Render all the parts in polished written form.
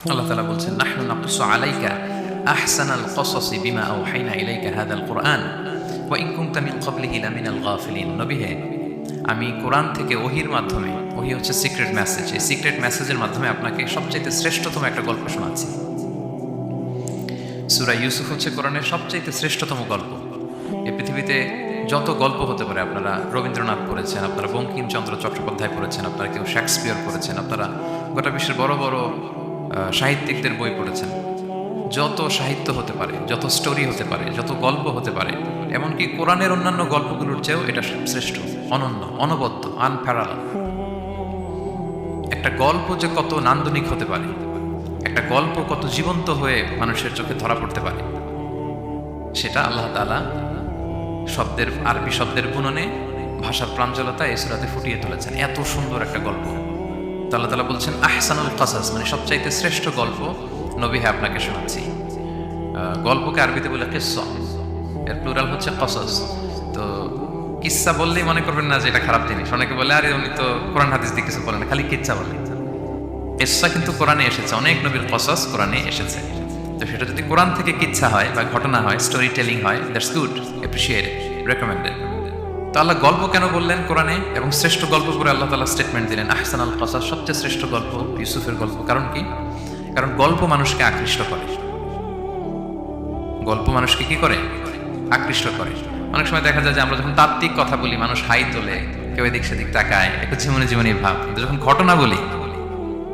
আল্লাহ তাআলা বলছেন নাহনু নাকুসু আলাইকা আহসানাল কসাসি বিমা আওহাইনা ইলাইকা হাদাল কুরআন ওয়া ইন কুনতা মিন ক্বাবলিহি লামিনাল গাফিলিন। নবী হে, আমি কোরআন থেকে ওহির মাধ্যমে, ওহি হচ্ছে সিক্রেট মেসেজ, এই সিক্রেট মেসেজের মাধ্যমে আপনাকে সবচাইতে শ্রেষ্ঠতম একটা গল্প শোনাচ্ছি। সূরা ইউসুফ হচ্ছে কোরআনের সবচাইতে শ্রেষ্ঠতম গল্প। এই পৃথিবীতে যত গল্প হতে পারে, আপনারা রবীন্দ্রনাথ পড়েছেন, আপনারা বঙ্কিমচন্দ্র চট্টোপাধ্যায় পড়েছেন, আপনারা কেউ শেক্সপিয়র পড়েছেন, আপনারা গোটা বিশ্বের বড় বড় সাহিত্যিকদের বই পড়েছেন। যত সাহিত্য হতে পারে, যত স্টোরি হতে পারে, যত গল্প হতে পারে, এমনকি কোরআনের অন্যান্য গল্পগুলোর চেয়েও এটা শ্রেষ্ঠ, অনন্য, অনবদ্য, আনপ্যারালাল। একটা গল্প যে কত নান্দনিক হতে পারে, একটা গল্প কত জীবন্ত হয়ে মানুষের চোখে ধরা পড়তে পারে, সেটা আল্লাহ তাআলা শব্দের, আরবি শব্দের বুননে, ভাষার প্রাঞ্জলতা এই সূরাতে ফুটিয়ে তুলেছেন। এত সুন্দর একটা গল্প। আল্লাহ তাআলা বলছেন আহসানুল কাসাস, মানে সবচাইতে শ্রেষ্ঠ গল্প নবী হে আপনাকে শোনাচ্ছি। গল্পকে আরবিতে বলে কিসসা, এর প্লুরাল হচ্ছে কসাস। তো কিসসা বললেই মনে করবেন না যে এটা খারাপ জিনিস। অনেকে বলে আরে উনি তো কোরআন হাদিস দিয়ে কিছু বলেন না, খালি কিচ্ছা বলে। কিসসা কিন্তু কোরআনে এসেছে, অনেক নবীর কসাস কোরআনে এসেছে। তো সেটা যদি কোরআন থেকে কিচ্ছা হয় বা ঘটনা হয়, স্টোরি টেলিং হয়, দ্যাটস গুড, অ্যাপ্রিশিয়েটেড, রেকমেন্ডেড। তো আল্লাহ গল্প কেন বললেন কোরআনে, এবং শ্রেষ্ঠ গল্প করে আল্লাহ তাআলা স্টেটমেন্ট দিলেন আহসানুল কাসাস, সবচেয়ে শ্রেষ্ঠ গল্প ইউসুফের গল্প। কারণ কি? কারণ গল্প মানুষকে আকৃষ্ট করে। গল্প মানুষকে কি করে? আকৃষ্ট করে। অনেক সময় দেখা যায় যে আমরা যখন তাত্ত্বিক কথা বলি, মানুষ হাই তোলে, কেউ এদিক সেদিক তাকায়, একটু ঝিমুনি ঝিমুনি ভাব। কিন্তু যখন ঘটনা বলি,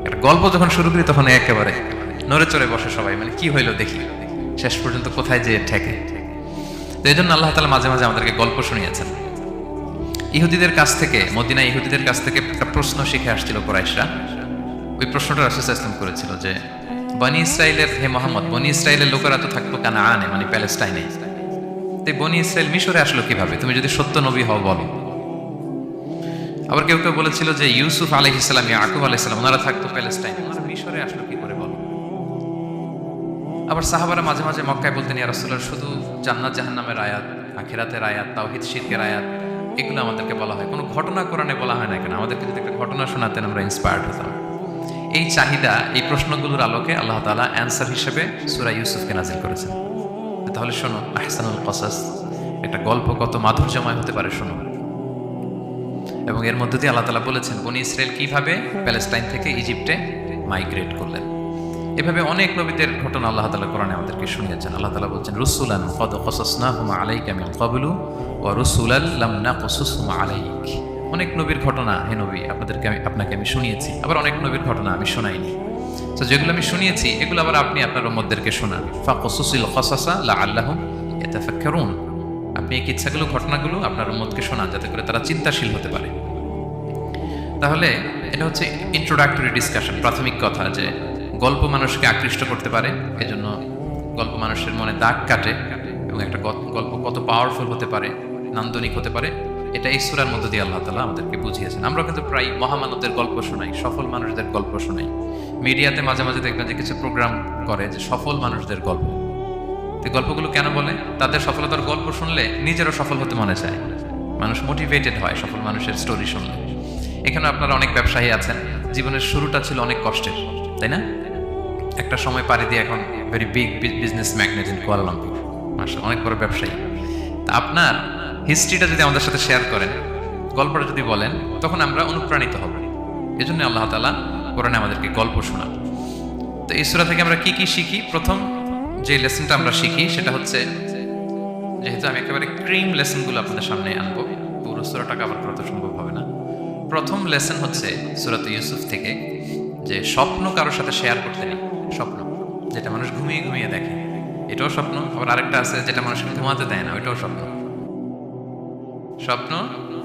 একটা গল্প যখন শুরু করি, তখন একেবারে নড়ে চড়ে বসে সবাই, মানে কি হইলো দেখি, শেষ পর্যন্ত কোথায় যেয়ে ঠেকে। তো এই জন্য আল্লাহ তাআলা মাঝে মাঝে আমাদেরকে গল্প শুনিয়েছেন। ইহুদিদের কাছ থেকে, মদিনা ইহুদিদের কাছ থেকে একটা প্রশ্ন শিখে আসছিল কুরাইশরা। ওই প্রশ্নটা রাসূল সাল্লাল্লাহু আলাইহি ওয়াসাল্লাম করেছিল যে বনি ইসরাইলের, হে মুহাম্মদ, বনি ইসরাইলের লোকেরা তো থাকতো কানাআনে, মানে প্যালেস্টাইনে। তো বনি ইসরাইল মিশরে আসলো কিভাবে? তুমি যদি সত্য নবী হও বলো। আবার কেউ কেউ বলেছিল যে ইউসুফ আলাইহিস সালাম, ইয়াকুব আলাইহিস সালাম, ওনারা থাকতো প্যালেস্টাইনে, ওনারা মিশরে আসলো কি করে বলো। আবার সাহাবারা মাঝে মাঝে মক্কায় বলতেন, ইয়া রাসূলুল্লাহ, শুধু জান্নাত জাহান্নামের আয়াত, আখিরাতের আয়াত, তাওহীদ শিরকের আয়াত, এগুলো আমাদেরকে বলা হয়, কোনো ঘটনা কোরআনে বলা হয় না কেন? আমাদেরকে যদি একটা ঘটনা শোনাতেন, আমরা ইন্সপায়ার্ড হতাম। এই চাহিদা, এই প্রশ্নগুলোর আলোকে আল্লাহ তাআলা অ্যান্সার হিসেবে সূরা ইউসুফকে নাজিল করেছেন। তাহলে শোনো, আহসানুল কাসাস, একটা গল্প কত মাধুর্যময় হতে পারে শোনো। এবং এর মধ্যে দিয়ে আল্লাহ তাআলা বলেছেন বনি ইসরাইল কিভাবে প্যালেস্টাইন থেকে ইজিপ্টে মাইগ্রেট করলেন। এভাবে অনেক নবীদের ঘটনা আল্লাহ তাআলা কোরআনে আমাদেরকে শুনিয়েছেন। আল্লাহ তাআলা বলছেন রুসুলান ক্বাদ কাসাসনাহুম আলাইকা মিন ক্বাবলু ওয়া রুসুলান লাম নাকসুসহুম আলাইক। অনেক নবীর ঘটনা হে নবী আপনাকে আমি শুনিয়েছি, আবার অনেক নবীর ঘটনা আমি শোনাইনি। তো যেগুলো আমি শুনিয়েছি, এগুলো আবার আপনি আপনার উম্মতদেরকে শোনান। ফাকসুসিল কাসাসা লাআল্লাহুম ইয়াতাফাক্কারুন। আপনি এই কিচ্ছাগুলো, ঘটনাগুলো আপনার উম্মতকে শোনান, যাতে করে তারা চিন্তাশীল হতে পারে। তাহলে এটা হচ্ছে ইন্ট্রোডাক্টরি ডিসকাশন, প্রাথমিক কথা, যে গল্প মানুষকে আকৃষ্ট করতে পারে, এজন্য গল্প মানুষের মনে দাগ কাটে, এবং একটা গল্প কত পাওয়ারফুল হতে পারে, নান্দনিক হতে পারে, এটা এই সূরার মধ্য দিয়ে আল্লাহ তাআলা আমাদেরকে বুঝিয়েছেন। আমরা কিন্তু প্রায় মহামানবদের গল্প শোনাই, সফল মানুষদের গল্প শোনাই। মিডিয়াতে মাঝে মাঝে দেখবেন যে কিছু প্রোগ্রাম করে যে সফল মানুষদের গল্প। তো গল্পগুলো কেন বলে? তাদের সফলতার গল্প শুনলে নিজেরও সফল হতে মনে চায়, মানুষ মোটিভেটেড হয় সফল মানুষের স্টোরি শুনলে। এখানে আপনারা অনেক ব্যবসায়ী আছেন, জীবনের শুরুটা ছিল অনেক কষ্টের, তাই না? একটা সময় পাড়ি দিয়ে এখন very big business magnate in Kuala Lumpur, মাশাআল্লাহ, অনেক বড় ব্যবসায়ী। তা আপনার হিস্ট্রিটা যদি আমাদের সাথে শেয়ার করেন, গল্পটা যদি বলেন, তখন আমরা অনুপ্রাণিত হব। এজন্য আল্লাহ তাআলা কোরআনে আমাদেরকে গল্প শোনান। তো এই সূরা থেকে আমরা কি কি শিখি? প্রথম যে লেসনটা আমরা শিখি সেটা হচ্ছে, যেহেতু আমি একেবারে ক্রিম লেসনগুলো আপনাদের সামনে আনবো, পুরো সূরাটা কভার করা তো সম্ভব হবে না। প্রথম লেসন হচ্ছে সূরা ইউসুফ থেকে, যে স্বপ্ন কারোর সাথে শেয়ার করতে নেই। স্বপ্ন যেটা মানুষ ঘুমিয়ে ঘুমিয়ে দেখে, এটাও স্বপ্ন। আবার আরেকটা আছে যেটা মানুষকে ঘুমাতে দেয় না, ওইটাও স্বপ্ন। স্বপ্ন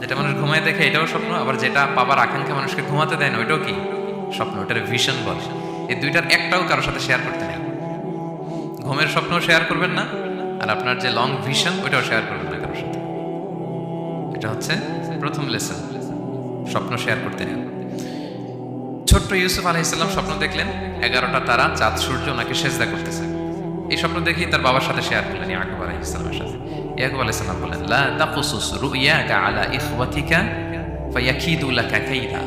যেটা মানুষ ঘুমায় দেখে, এটাও স্বপ্ন। আবার যেটা পাবার আকাঙ্ক্ষা মানুষকে ঘুমাতে দেয় না, ওইটাও কি? স্বপ্ন। ওটার ভিশন বলে। এই দুইটার একটাও কারোর সাথে শেয়ার করতে নেই। ঘুমের স্বপ্ন শেয়ার করবেন না, আর আপনার যে লং ভিশন, ওইটাও শেয়ার করবেন না কারোর সাথে। এটা হচ্ছে প্রথম লেসন, স্বপ্ন শেয়ার করতে নেই। ছোট্ট ইউসুফ আলাইহিস সালাম স্বপ্ন দেখলেন, 11টা তারা, চাঁদ, সূর্য ওনাকে সেজদা করতেছে। এই স্বপ্ন দেখেই তার বাবার সাথে শেয়ার করলেন, ইয়াকুব আলাইহিস সালামের সাথে। ইয়াকুব আলাইহিস সালাম বলেন, লা তাকুসুস রুইয়াকা আলা ইখওয়াতিকা ফায়াকিদু লাকা কাইদা।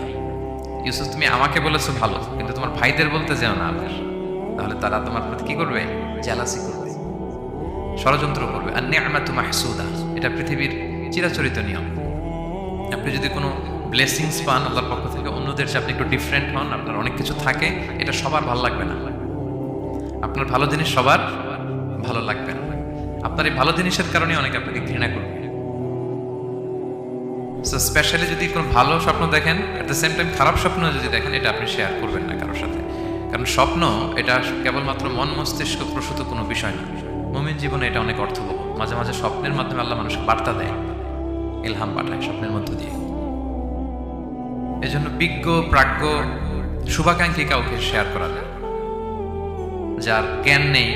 ইউসুফ, তুমি আমাকে বলেছো ভালো, কিন্তু তোমার ভাইদের বলতে যেও না। তাহলে তারা তোমার প্রতি কি করবে? জেলাসি করবে, ষড়যন্ত্র করবে। আর নি'মাতু মাহসুদা, এটা পৃথিবীর চিরাচরিত নিয়ম। আপনি যদি কোনো ব্লেসিংস পান আল্লাহর পক্ষ থেকে, অন্যদের চেয়ে আপনি একটু ডিফারেন্ট হন, আপনার অনেক কিছু থাকে, এটা সবার ভালো লাগবে না। আপনার ভালো জিনিস সবার ভালো লাগবে না। আপনার এই ভালো জিনিসের কারণে অনেকে আপনাকে ঘৃণা করবে। সো স্পেশালি যদি কোনো ভালো স্বপ্ন দেখেন, এট দ্য সেম টাইম খারাপ স্বপ্ন যদি দেখেন, এটা আপনি শেয়ার করবেন না কারোর সাথে। কারণ স্বপ্ন এটা কেবলমাত্র মন মস্তিষ্ক প্রসূত কোনো বিষয় না। মুমিন জীবনে এটা অনেক অর্থবহ। মাঝে মাঝে স্বপ্নের মাধ্যমে আল্লাহ মানুষকে বার্তা দেয়, ইলহাম পাঠায় স্বপ্নের মধ্য দিয়ে। এজন্য বিজ্ঞ প্রাজ্ঞ শুভাকাঙ্ক্ষী কাউকে শেয়ার করা যায়। যার জ্ঞান নেই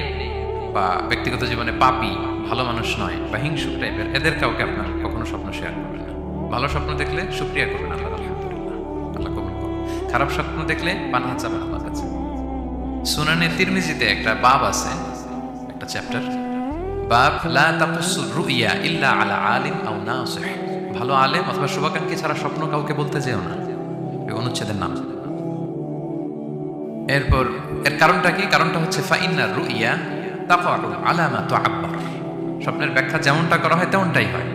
বা ব্যক্তিগত জীবনে পাপী, ভালো মানুষ নয় বা হিংসুক টাইপের, এদের কাউকে আপনার কখনো স্বপ্ন শেয়ার করবেন না। ভালো স্বপ্ন দেখলে শুকরিয়া করবেন আল্লাহ, আলহামদুলিল্লাহ, আল্লাহ কবুল করুন। খারাপ স্বপ্ন দেখলে পানাহ চাবেন আল্লাহর কাছে। সুনানে তিরমিজিতে একটা বাব আছে, একটা চ্যাপ্টার, বাব লা তাকুসুর রুইয়া ইল্লা আলা আলিম আও নাসিহ। ভালো আলেম অথবা শুভাকাঙ্ক্ষী ছাড়া স্বপ্ন কাউকে বলতে যেও না। এই অনুচ্ছেদের নাম। এরপর এর কারণটা কি? কারণটা হচ্ছে ফাইন্না রুইয়া তাকাউ আলা মা তুআব্বার। স্বপ্নের ব্যাখ্যা যেমনটা করা হয় তেমনটাই হয়।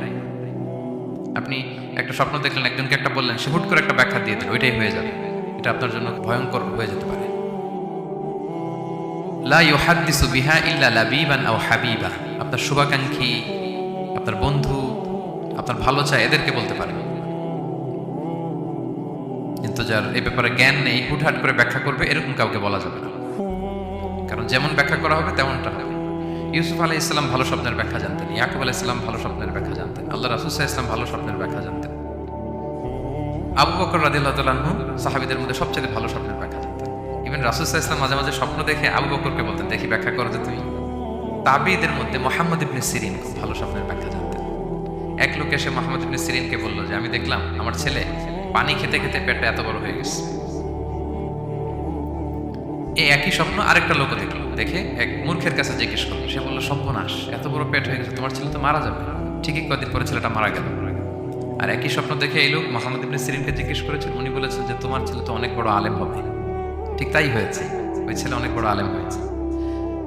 আপনি একটা স্বপ্ন দেখলেন, একজনকে একটা বললেন, সে হুট করে একটা ব্যাখ্যা দিয়ে দিল, ওইটাই হয়ে যাবে। এটা আপনার জন্য ভয়ঙ্কর হয়ে যেতে পারে। লা ইউহাদ্দিসু বিহা ইল্লা লাবিবান আও হাবিবা। আপনার শুভাকাঙ্ক্ষী, আপনার বন্ধু, আপনার ভালো চায়, এদেরকে বলতে পারেন। কিন্তু যার এই ব্যাপারে জ্ঞান নেই, হুটহাট করে ব্যাখ্যা করবে, এরকম কাউকে বলা যাবে না। কারণ যেমন ব্যাখ্যা করা হবে তেমনটা হবে। ইউসুফ আলাইহিস সালাম ভালো স্বপ্নের ব্যাখ্যা জানতেন, ইয়াকুব আলাইহিস সালাম ভালো স্বপ্নের ব্যাখ্যা জানতেন, আল্লাহ রাসূল সাল্লাল্লাহু আলাইহি ওয়াসাল্লাম ভালো স্বপ্নের ব্যাখ্যা জানতেন। আবু বকর রাদিয়াল্লাহু তাআলা আনহু সাহাবীদের মধ্যে সবচেয়ে ভালো স্বপ্নের ব্যাখ্যা জানতেন। ইভেন রাসূল সাল্লাল্লাহু আলাইহি ওয়াসাল্লাম মাঝে মাঝে স্বপ্ন দেখে আবু বকরকে বলতেন, দেখি ব্যাখ্যা করো যে তুমি। তাবিঈদের মধ্যে মুহাম্মদ ইবনে সিরিন খুব ভালো স্বপ্নের ব্যাখ্যা জানতেন। এক লোক এসে মুহাম্মদ ইবনে সিরিনকে বলল যে আমি দেখলাম আমার ছেলে পানি খেতে খেতে পেটটা এত বড় হয়ে গেছে। এই একই স্বপ্ন আরেকটা লোক দেখলো, দেখে এক মূর্খের কাছে জিজ্ঞেস করলো। সে বলল, সর্বনাশ, এত বড় পেট হয়ে গেছে, তোমার ছেলে তো মারা যাবে। ঠিকই কদিন পরে ছেলেটা মারা গেল। আর একই স্বপ্ন দেখে এই লোক মুহাম্মদ ইবনে সিরিনকে জিজ্ঞেস করেছেন, উনি বলেছেন যে তোমার ছেলে তো অনেক বড় আলেম হবে। ঠিক তাই হয়েছে, ওই ছেলে অনেক বড় আলেম হয়েছে।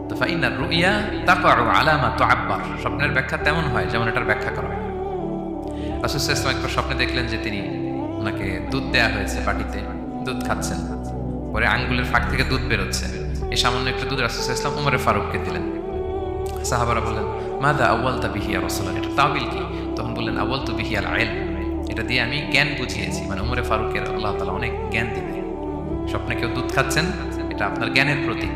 তো ফাইন্নার রুইয়া তাকাউ আলা মা তুআব্বার। স্বপ্নের ব্যাখ্যা তেমন হয় যেমন এটার ব্যাখ্যা করা হয়। রাসূল সাল্লাল্লাহু আলাইহি ওয়াসাল্লাম একবার স্বপ্নে দেখলেন যে তিনি, ওনাকে দুধ দেয়া হয়েছে, বাটিতে দুধ খাচ্ছেন, পরে আঙ্গুলের ফাঁক থেকে দুধ বেরোচ্ছে। এই সামান্য একটু দুধ রাসূল সাল্লাল্লাহু আলাইহি ওয়াসাল্লাম উমরে ফারুককে দিলেন। সাহাবারা বললেন, মাযা আউয়ালতা বিহি ইয়া রাসূলুল্লাহ, এটা তাওবিল কি? তখন বললেন, আউয়ালতু বিহি আল ইলম, এটা দিয়ে আমি জ্ঞান বুঝিয়েছি। মানে উমরে ফারুকের আল্লাহ তাআলা অনেক জ্ঞান দিবে। স্বপ্নে কেউ দুধ খাচ্ছেন, এটা আপনার জ্ঞানের প্রতীক।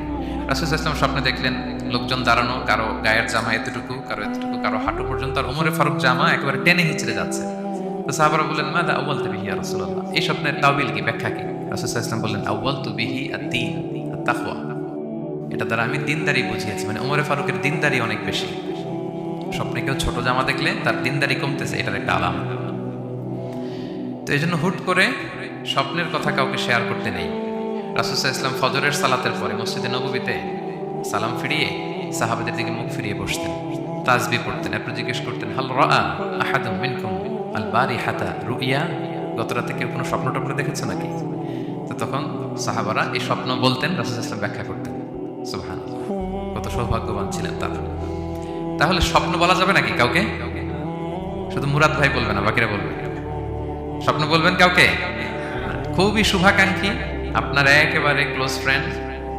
রাসূল সাল্লাল্লাহু আলাইহি ওয়াসাল্লাম স্বপ্নে দেখলেন লোকজন দাঁড়ানো, কারো গায়ের জামা এতটুকু, কারো এতটুকু, কারো হাঁটু পর্যন্ত, আর উমরে ফারুক জামা একেবারে টেনে হিচড়ে যাচ্ছে। তো সাহাবারা বললেন, মাযা আউয়ালতা বিহি ইয়া রাসূলুল্লাহ, এই স্বপ্নের তাওবিল কি, ব্যাখ্যা কি? রাসূল সাল্লাল্লাহু আলাইহি ওয়াসাল্লাম বললেন, আউয়ালতু বিহি আদ-দীন আত-তাকওয়া, এটা দ্বারা আমি দিনদারি বুঝিয়েছি। মানে উমরে ফারুকের দিনদারি অনেক বেশি। স্বপ্নে কেউ ছোট জামা দেখলে তার দিনদারি কমতেছে, এটার একটা আলামত। তো এই জন্য হুট করে স্বপ্নের কথা কাউকে শেয়ার করতে নেই। রাসূল সাল্লাল্লাহু আলাইহি ওয়াসাল্লাম ফজরের সালাতের পরে মসজিদে নববীতে সালাম ফিরিয়ে সাহাবাদের দিকে মুখ ফিরিয়ে বসতেন, তাসবিহ পড়তেন। এরপর জিজ্ঞেস করতেন, হাল রাআ আহাদুম মিনকুম আল বারিহাতা রুইয়া, গত রাতে কেউ কোনো স্বপ্ন টপ্ন দেখেছে নাকি? তো তখন সাহাবারা এই স্বপ্ন বলতেন, রাসূল সাল্লাল্লাহু আলাইহি ওয়াসাল্লাম ব্যাখ্যা করতেন। সুবহানাল্লাহ, কত সৌভাগ্যবান ছিলেন তারা। তাহলে স্বপ্ন বলা যাবে নাকি কাউকে? শুধু মুরাদ ভাই বলবে না, বাকিরা বলবে? স্বপ্ন বলবেন কাউকে? খুবই শুভাকাঙ্ক্ষী, আপনার একেবারে ক্লোজ ফ্রেন্ড,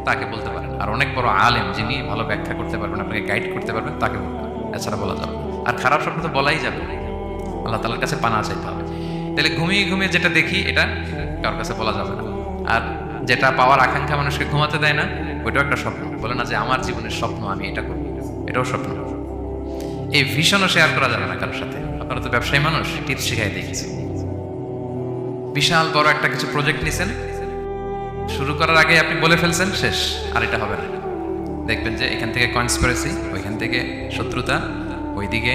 তাকে বলতে পারেন। আর অনেক বড় আলেম যিনি ভালো ব্যাখ্যা করতে পারবেন, আপনাকে গাইড করতে পারবেন, তাকে বলবেন। এছাড়া বলা যাবে না। আর খারাপ স্বপ্ন তো বলাই যাবে না, আল্লাহ তাআলার কাছে পানাহ চাইতে হবে। তাহলে ঘুমিয়ে ঘুমিয়ে যেটা দেখি এটা কারোর কাছে বলা যাবে না। আর যেটা পাওয়ার আকাঙ্ক্ষা মানুষকে ঘুমাতে দেয় না, ওইটাও একটা স্বপ্ন। বলে না যে আমার জীবনের স্বপ্ন আমি এটা করব, এটাও স্বপ্ন। এই ভিশনও শেয়ার করা যাবে না কারোর সাথে। আপনারা তো ব্যবসায়ী মানুষ, টিপস শিখাই দিয়েছি। বিশাল বড় একটা কিছু প্রজেক্ট নিছেন, শুরু করার আগে আপনি বলে ফেলছেন, শেষ, আর এটা হবে না। দেখবেন যে এখান থেকে কনস্পিরেসি, ওইখান থেকে শত্রুতা, ওইদিকে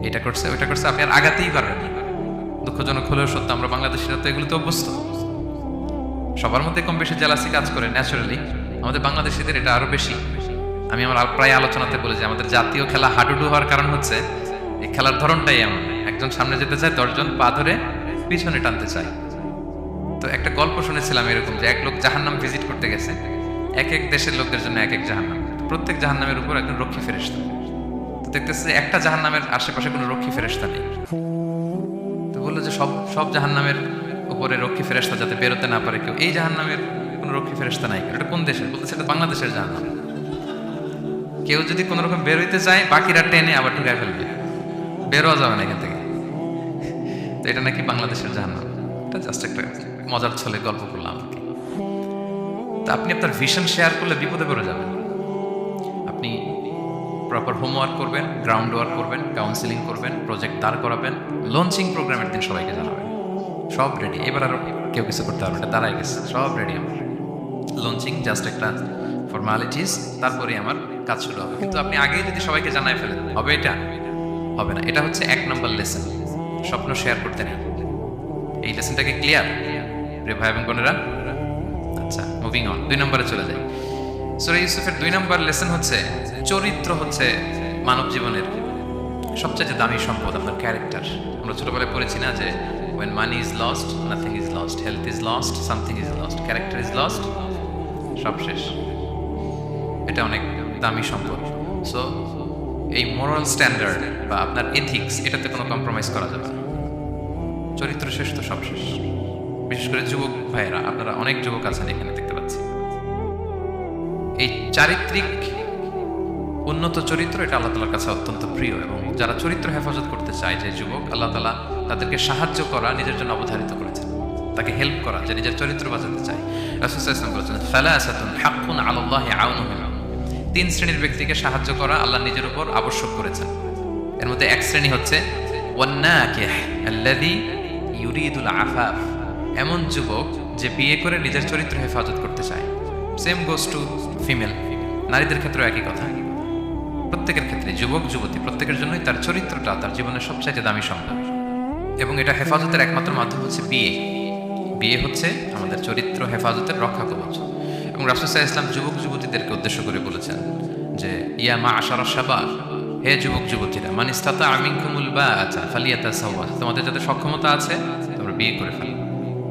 এটা করছে ওইটা করছে, আপনি আর আগাতেই পারবেন না। দুঃখজনক হলেও সত্য, আমরা বাংলাদেশিরা তো এগুলো তো অভ্যস্ত। সবার মধ্যে কম বেশি জেলাসি কাজ করে ন্যাচারালি, আমাদের বাংলাদেশিদের এটা আরো বেশি। আমি আমার প্রায় আলোচনাতে বলি যে আমাদের জাতীয় খেলা হাডুডু হওয়ার কারণ হচ্ছে এই খেলার ধরনটাই এমন, একজন সামনে যেতে চায়, 10 জন পা ধরে পিছনে টানতে চায়। তো একটা গল্প শুনেছিলাম এরকম, যে এক লোক জাহান্নাম ভিজিট করতে গেছে, এক এক দেশের লোকদের জন্য এক এক জাহান্নাম, প্রত্যেক জাহান্নামের উপর একজন রক্ষী ফেরেশতা। তো দেখতেছে যে একটা জাহান্নামের আশেপাশে কোনো রক্ষী ফেরেশতা নেই। তো বললো যে সব সব জাহান্নামের উপরে রক্ষী ফেরেশতা যাতে বেরোতে না পারে কেউ, এই জাহান্নামের কোনো রক্ষী ফেরেশতা নাই। এটা কোন দেশের? বলতেছে এটা বাংলাদেশের জাহান্নাম। কেউ যদি কোনো রকম বেরোইতে চায় বাকিরা টেনে আবার ঢুকায় ফেলবে, বেরোয়া যাবে না এখান থেকে। তো এটা নাকি বাংলাদেশের জাহান্নাম। এটা জাস্ট একটা মজার ছলে গল্প করলাম আর কি। তা আপনি আপনার ভিশন শেয়ার করলে বিপদে পড়ে যাবেন। আপনি প্রপার হোমওয়ার্ক করবেন, গ্রাউন্ড ওয়ার্ক করবেন, কাউন্সিলিং করবেন, প্রজেক্ট দাঁড় করাবেন, লঞ্চিং প্রোগ্রামের দিন সবাইকে জানাবেন। সব রেডি, এবার আর কেউ কিছু করতে পারবে না, দাঁড়ায় গেছে, সব রেডি আমার। লঞ্চিং জাস্ট একটা ফর্মালিটিস, তারপরে আমার কাজ শুরু হবে। কিন্তু আপনি আগেই যদি সবাইকে জানাই ফেলেন, হবে এটা? হবে না। এটা হচ্ছে 1 নম্বর লেসন, স্বপ্ন শেয়ার করতে নেই। এই লেসনটাকে ক্লিয়ার রে ভাই এবং বোনেরা? আচ্ছা, মুভিং অন, 2 নম্বরে চলে যাই। সূরা ইউসুফের 2 নম্বর লেসন হচ্ছে চরিত্র হচ্ছে মানব জীবনের সবচেয়ে দামি সম্পদ, আপনার ক্যারেক্টার। আমরা ছোটবেলায় পড়েছি না যে when money is lost nothing is lost, health is lost something is lost, character is lost, সব শেষ। এটা অনেক দামি সম্পদ। সো এই মোরাল স্ট্যান্ডার্ড বা আপনার এথিক্স, এটাতে কোনো কম্প্রোমাইজ করা যাবে না। চরিত্র শেষ তো সব শেষ। বিশেষ করে যুবক ভাইয়েরা, আপনারা অনেক যুবক আছেন এখানে দেখতে পাচ্ছি। এই চারিত্রিক উন্নত চরিত্র, এটা আল্লাহ তাআলার কাছে অত্যন্ত প্রিয়। এবং যারা চরিত্র হেফাজত করতে চায়, যে যুবক, আল্লাহ তাআলা তাদেরকে সাহায্য করা নিজের জন্য অবধারিত করেছেন, তাকে হেল্প করা, যে নিজের চরিত্র বাঁচাতে চায়। রাসূল সাল্লাল্লাহু আলাইহি ওয়াসাল্লাম বলেছেন, সালাসাতুন হাক্কুন আলাল্লাহি আউনুহুম, 3 শ্রেণীর ব্যক্তিকে সাহায্য করা আল্লাহ নিজের উপর আবশ্যক করেছেন। এর মধ্যে এক শ্রেণী হচ্ছে ওয়ান্নাকিহ আল্লাযী ইউরিদুল আফাফ, এমন যুবক যে বিয়ে করে নিজের চরিত্র হেফাজত করতে চায়। সেম গোস টু ফিমেল, নারীদের ক্ষেত্রেও একই কথা। প্রত্যেকের ক্ষেত্রে, যুবক যুবতী প্রত্যেকের জন্যই তার চরিত্রটা তার জীবনের সবচাইতে দামি সম্পদ। এবং এটা হেফাজতের একমাত্র মাধ্যম হচ্ছে বিয়ে। বিয়ে হচ্ছে আমাদের চরিত্র হেফাজতের রক্ষা কবচ। এবং রাসূল সাল্লাল্লাহু আলাইহি ওয়াসাল্লাম যুবক যুবতীদেরকে উদ্দেশ্য করে বলেছেন যে ইয়া মাআশারাশ শাবাব, হে যুবক যুবতীরা, মান ইসতাতাআ মিনকুমুল বাআতা ফালিয়াতাসাওয়াজ, তোমাদের যাদের সক্ষমতা আছে তোমরা বিয়ে করে ফেলো।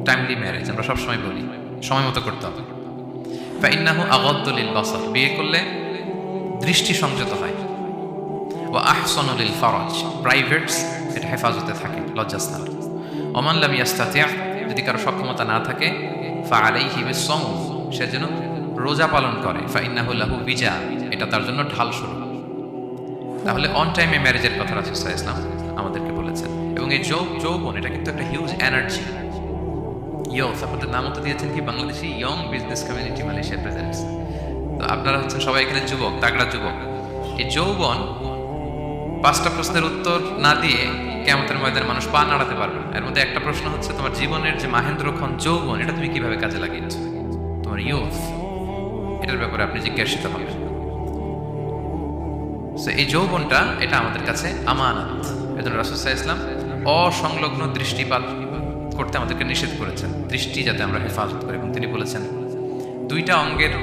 টাইমলি ম্যারেজ আমরা সবসময় বলি, সময় মতো করতে হবে। ফাইন্নাহু আগাদ্দু লিল বাসার, বিয়ে করলে দৃষ্টি সংযত হয়। ওয়া আহসানু লিল ফারাজ, প্রাইভেটস এটা হেফাজতে থাকে, লজ্জাস্থান। ওমান লাম ইয়াস্তাতি', যদি কারো সক্ষমতা না থাকে, ফাআলাইহি বিস-সাওম, সে যেন রোজা পালন করে। ফাইন্নাহু লাহু বিজা, এটা তার জন্য ঢাল স্বরূপ। তাহলে অন টাইমে ম্যারেজের কথা রাসূল সাল্লাল্লাহু আলাইহি ওয়াসাল্লাম আমাদেরকে বলেছেন। এবং এই যৌবন, এটা কিন্তু একটা হিউজ এনার্জি। ইয়ুথ, আপনাদের নামও তো দিয়েছেন কি Bangladeshi young business community Malaysia presents. তো আপনারা হচ্ছেন সবাই এখানে যুবক, তাগড়া যুবক। এই যৌবন 5টা প্রশ্নের উত্তর না দিয়ে কিয়ামতের ময়দানে মানুষ পা নাড়াতে পারবে না। এর মধ্যে একটা প্রশ্ন হচ্ছে, তোমার জীবনের যে মাহেন্দ্রক্ষণ যৌবন, এটা তুমি কিভাবে কাজে লাগিয়েছো? তোমার ইয়ুথ, এটার ব্যাপারে আপনি জিজ্ঞাসিত হবেন। এই যৌবনটা, এটা আমাদের কাছে আমানত। এজন্য রাসূল সাল্লাল্লাহু আলাইহি ওয়াসাল্লাম অসংলগ্ন দৃষ্টিপাত করতে আমাদেরকে নিষেধ করেছেন, দৃষ্টি যাতে আমরা হেফাজত করি। এবং তিনি বলেছেন, 2টা অঙ্গের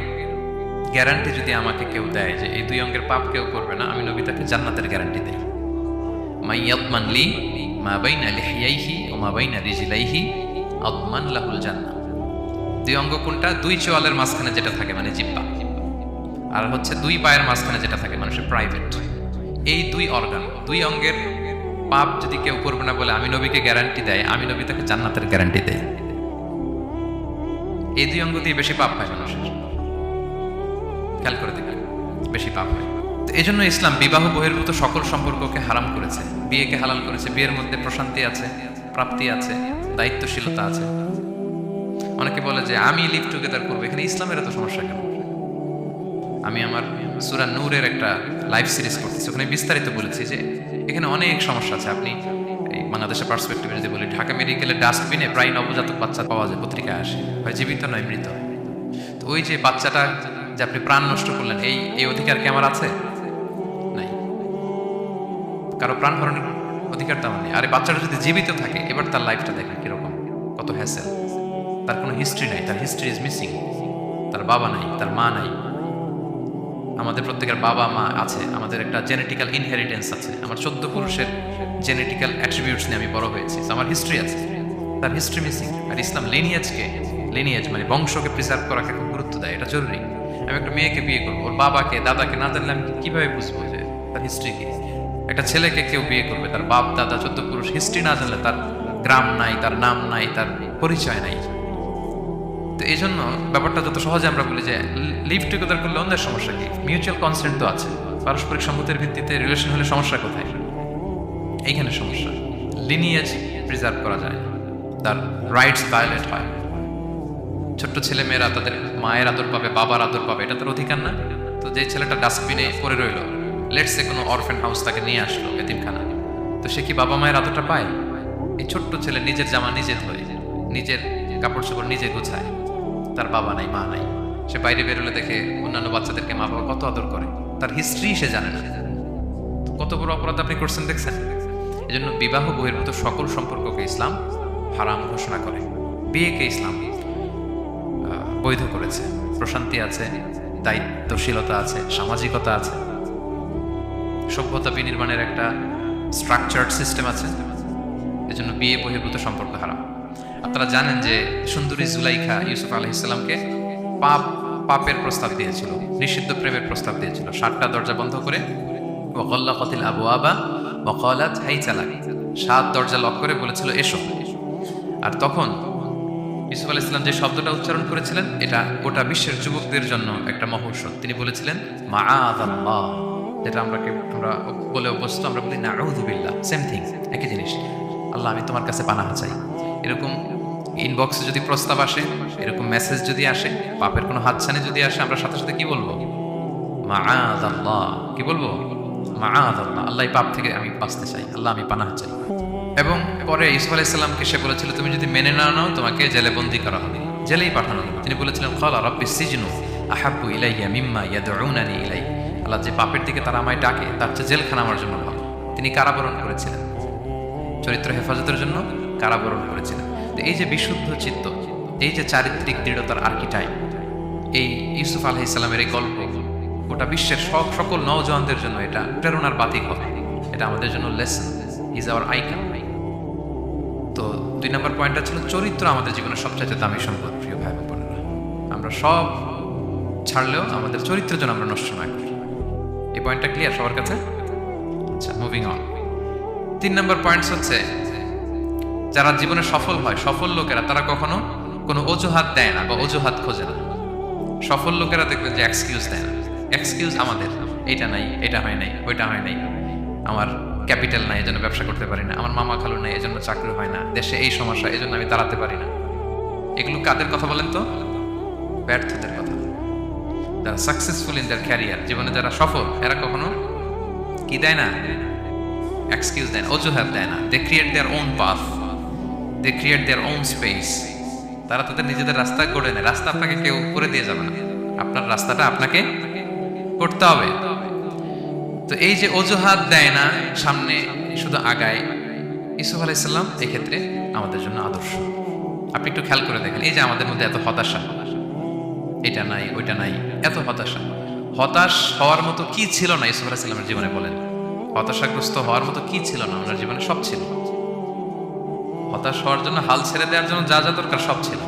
গ্যারান্টি যদি আমাকে কেউ দেয় যে এই 2 অঙ্গের পাপ কেউ করবে না, আমি নবী তাকে জান্নাতের গ্যারান্টি দেই। মাই ইয়াদমান লি মা বাইনা লিহিয়াইহি ওয়া মা বাইনা রিজলাইহি আদমান লাহুল জান্নাহ। 2 অঙ্গ কোনটা? 2 চোয়ালের মাঝখানে যেটা থাকে, মানে জিহ্বা, আর হচ্ছে 2 পায়ের মাঝখানে যেটা থাকে, মানুষের প্রাইভেট। এই 2 অর্গান, 2 অঙ্গের পাপ যদি কেউ করবে না বলে আমি নবীকে গ্যারান্টি দেয়, আমি নবী তাকে জান্নাতের গ্যারান্টি দেই। এই 2 অঙ্গ দিয়ে বেশি পাপ হয় মানুষের, খেয়াল করে দেখবেন, বেশি পাপ হয়। তো এই জন্য ইসলাম বিবাহ বহির্ভূত সকল সম্পর্ককে হারাম করেছে, বিয়েকে হালাল করেছে। বিয়ের মধ্যে প্রশান্তি আছে, প্রাপ্তি আছে, দায়িত্বশীলতা আছে। অনেকে বলে যে আমি লিভ টুগেদার করবো, এখানে ইসলামের এত সমস্যা কেন? আমি আমার সূরা নূরের একটা লাইভ সিরিজ করতেছি, ওখানে বিস্তারিত বলেছি যে এখানে অনেক সমস্যা আছে। আপনি এই বাংলাদেশের পার্সপেক্টিভে যদি বলি, ঢাকা মেডিকেলের ডাস্টবিনে প্রায় নবজাতক বাচ্চা পাওয়া যায়, পত্রিকায় আসে, হয় জীবিত নয় মৃত। তো ওই যে বাচ্চাটা যে আপনি প্রাণ নষ্ট করলেন, এই অধিকার কি আমার আছে? নাই। কারো প্রাণ হরণের অধিকার তেমন নেই। আরে বাচ্চাটা যদি জীবিত থাকে, এবার তার লাইফটা দেখেন কিরকম, কত হ্যাসেল। তার কোনো হিস্ট্রি নাই, তার হিস্ট্রি ইজ মিসিং। তার বাবা নাই, তার মা নাই। আমাদের প্রত্যেকের বাবা মা আছে, আমাদের একটা জেনেটিক্যাল ইনহেরিটেন্স আছে। আমার 14 পুরুষের জেনেটিক্যাল অ্যাট্রিবিউটস নিয়ে আমি বড় হয়েছি, আমার হিস্ট্রি আছে, তার হিস্ট্রি মিসিং। আর ইসলাম লিনিয়েজ মানে বংশকে প্রিজার্ভ করাকে খুব গুরুত্ব দেয়, এটা জরুরি। আমি একটা মেয়েকে বিয়ে করবো, ওর বাবাকে দাদাকে না জানলে আমি কিভাবে বুঝবো যে তার হিস্ট্রি কি? একটা ছেলেকে কেউ বিয়ে করবে, তার বাপ দাদা 14 পুরুষ হিস্ট্রি না জানলে তার গ্রাম নাই, তার নাম নাই, তার পরিচয় নাই। তো এই জন্য ব্যাপারটা যত সহজে আমরা বলি যে লিভ টুগেদার করলে অন্যের সমস্যা কি? মিউচুয়াল কনসেন্ট তো আছে, পারস্পরিক সম্মতির ভিত্তিতে রিলেশন হলে সমস্যা কোথায়? এইখানে সমস্যা। লিনিয়েজ প্রিজার্ভ করা যায়, তার রাইটস ভায়োলেট হয়। ছোট্ট ছেলে মেয়েরা তাদের মায়ের আদর পাবে, বাবার আদর পাবে, এটা তার অধিকার না? তো যে ছেলেটা ডাস্টবিনে পড়ে রইল, লেটসে কোনো অরফেন হাউস তাকে নিয়ে আসলো, এতিমখানা, তো সে কি বাবা মায়ের আদরটা পায়? এই ছোট্ট ছেলে নিজের জামা নিজে ধোয়, নিজের কাপড় চোপড় নিজে গোছায়, তার বাবা নাই মা নাই। সে বাইরে বেরোলে দেখে অন্যান্য বাচ্চাদেরকে মা বাবা কত আদর করে, তার হিস্ট্রি সে জানে না। কত বড় অপরাধ আপনি করছেন দেখছেন? এই জন্য বিবাহ বহির্ভূত সকল সম্পর্ককে ইসলাম হারাম ঘোষণা করে। বিয়েকে ইসলাম বৈধ করেছে। প্রশান্তি আছে, দায়িত্বশীলতা আছে, সামাজিকতা আছে, সভ্যতা বিনির্মাণের একটা স্ট্রাকচার্ড সিস্টেম আছে। এজন্য বিয়ে বহির্ভূত সম্পর্ক হারাম। আপনারা জানেন যে সুন্দরী জুলাইখা ইউসুফ আলাইহিসসালামকে পাপের প্রস্তাব দিয়েছিল, নিষিদ্ধ প্রেমের প্রস্তাব দিয়েছিল। 7টা দরজা বন্ধ করে ওয়াগাল্লাকাতিল আবওয়াবা ওয়াকালাত হাইতা লাক, 7 দরজা লক করে বলেছিল এসো। আর তখন ইউসুফ আলাইহিস সালাম যে শব্দটা উচ্চারণ করেছিলেন, এটা গোটা বিশ্বের যুবকদের জন্য একটা মহৌষধ। তিনি বলেছিলেন মাআযাল্লাহ, যেটা আমরা বলে অভ্যস্ত, আমরা বলি নাউযু বিল্লাহ, সেম থিং, একই জিনিস। আল্লাহ আমি তোমার কাছে পানাহ চাই। এরকম ইনবক্সে যদি প্রস্তাব আসে, এরকম মেসেজ যদি আসে, পাপের কোনো হাতছানি যদি আসে, আমরা সাথে সাথে কি বলবো? মাআযাল্লাহ। কি বলবো? মাআযাল্লাহ, আল্লাহ পাপ থেকে আমি বাঁচতে চাই, আল্লাহ আমি পানাহ চাই। এবং পরে ইউসুফ আলাইহিস সালামকে সে বলেছিল তুমি যদি মেনে না নাও তোমাকে জেলে বন্দী করা হবে, জেলেই পাঠানো হবে। তিনি বলেছিলেন ক্বালা রাব্বিস সিজনু আহাব্বু ইলাইয়া মিম্মা ইয়াদউনানি ইলাইহি, আল্লাহ যে পাপের দিকে তারা আমায় ডাকে তার চেয়ে জেলখানা আমার জন্য ভালো। তিনি কারাবরণ করেছিলেন, চরিত্র হেফাজতের জন্য কারাবরণ করেছিলেন। তো এই যে বিশুদ্ধ চিত্ত, এই যে চারিত্রিক দৃঢ়তার আর্কিটাইপ, এই ইউসুফ আলাইহিস সালামের এই গল্প গোটা বিশ্বের সকল নওজওয়ানদের জন্য এটা প্রেরণার বাতিক হবে। এটা আমাদের জন্য লেসন, ইজ আওয়ার আইকন। তো 2 নম্বর পয়েন্টটা ছিল চরিত্র আমাদের জীবনের সবচেয়ে দামি সম্পদ। প্রিয় ভাই বোনেরা, আমরা সব ছাড়লেও আমাদের চরিত্রের জন্য আমরা নষ্ট না করি। এই পয়েন্টটা ক্লিয়ার সবার কাছে? আচ্ছা, মুভিং অন। 3 নম্বর পয়েন্টস হচ্ছে যারা জীবনে সফল হয়, সফল লোকেরা তারা কখনো কোনো অজুহাত দেয় না বা অজুহাত খোঁজে না। সফল লোকেরা দেখবেন যে এক্সকিউজ দেয় না। এক্সকিউজ আমাদের, এটা নাই, এটা হয় নাই, ওইটা হয় নাই, আমার ক্যাপিটাল নাই এজন্য ব্যবসা করতে পারি না, আমার মামা খালু নাই এজন্য চাকরি হয় না, দেশে এই সমস্যা এজন্য আমি দাঁড়াতে পারি না। এগুলো কাদের কথা বলেন তো? ব্যর্থদের কথা। যারা সাকসেসফুল ইন দেয়ার ক্যারিয়ার, জীবনে যারা সফল, এরা কখনো কি দেয় না? এক্সকিউজ দেয় না, অজুহাত দেয় না। They create their own path, they create their own space. তারা তাদের নিজেদের রাস্তা গড়ে নেয়। রাস্তা আপনাকে কেউ করে দিয়ে যাবে না, আপনার রাস্তাটা আপনাকে করতে হবে। তো এই যে অজুহাত দেয় না, সামনে শুধু আগায়, ইউসুফ আলাইহিস সালাম এক্ষেত্রে আমাদের জন্য আদর্শ। আপনি একটু খেয়াল করে দেখেন, এই যে আমাদের মধ্যে এত হতাশা, এটা নাই ওইটা নাই, এত হতাশা, হতাশ হওয়ার মতো কি ছিল না ইউসুফ আলাইহিস সালামের জীবনে? বলেন, হতাশাগ্রস্ত হওয়ার মতো কি ছিল না ওনার জীবনে? সব ছিল। হতাশ হওয়ার জন্য, হাল ছেড়ে দেওয়ার জন্য যা যা দরকার সব ছিল।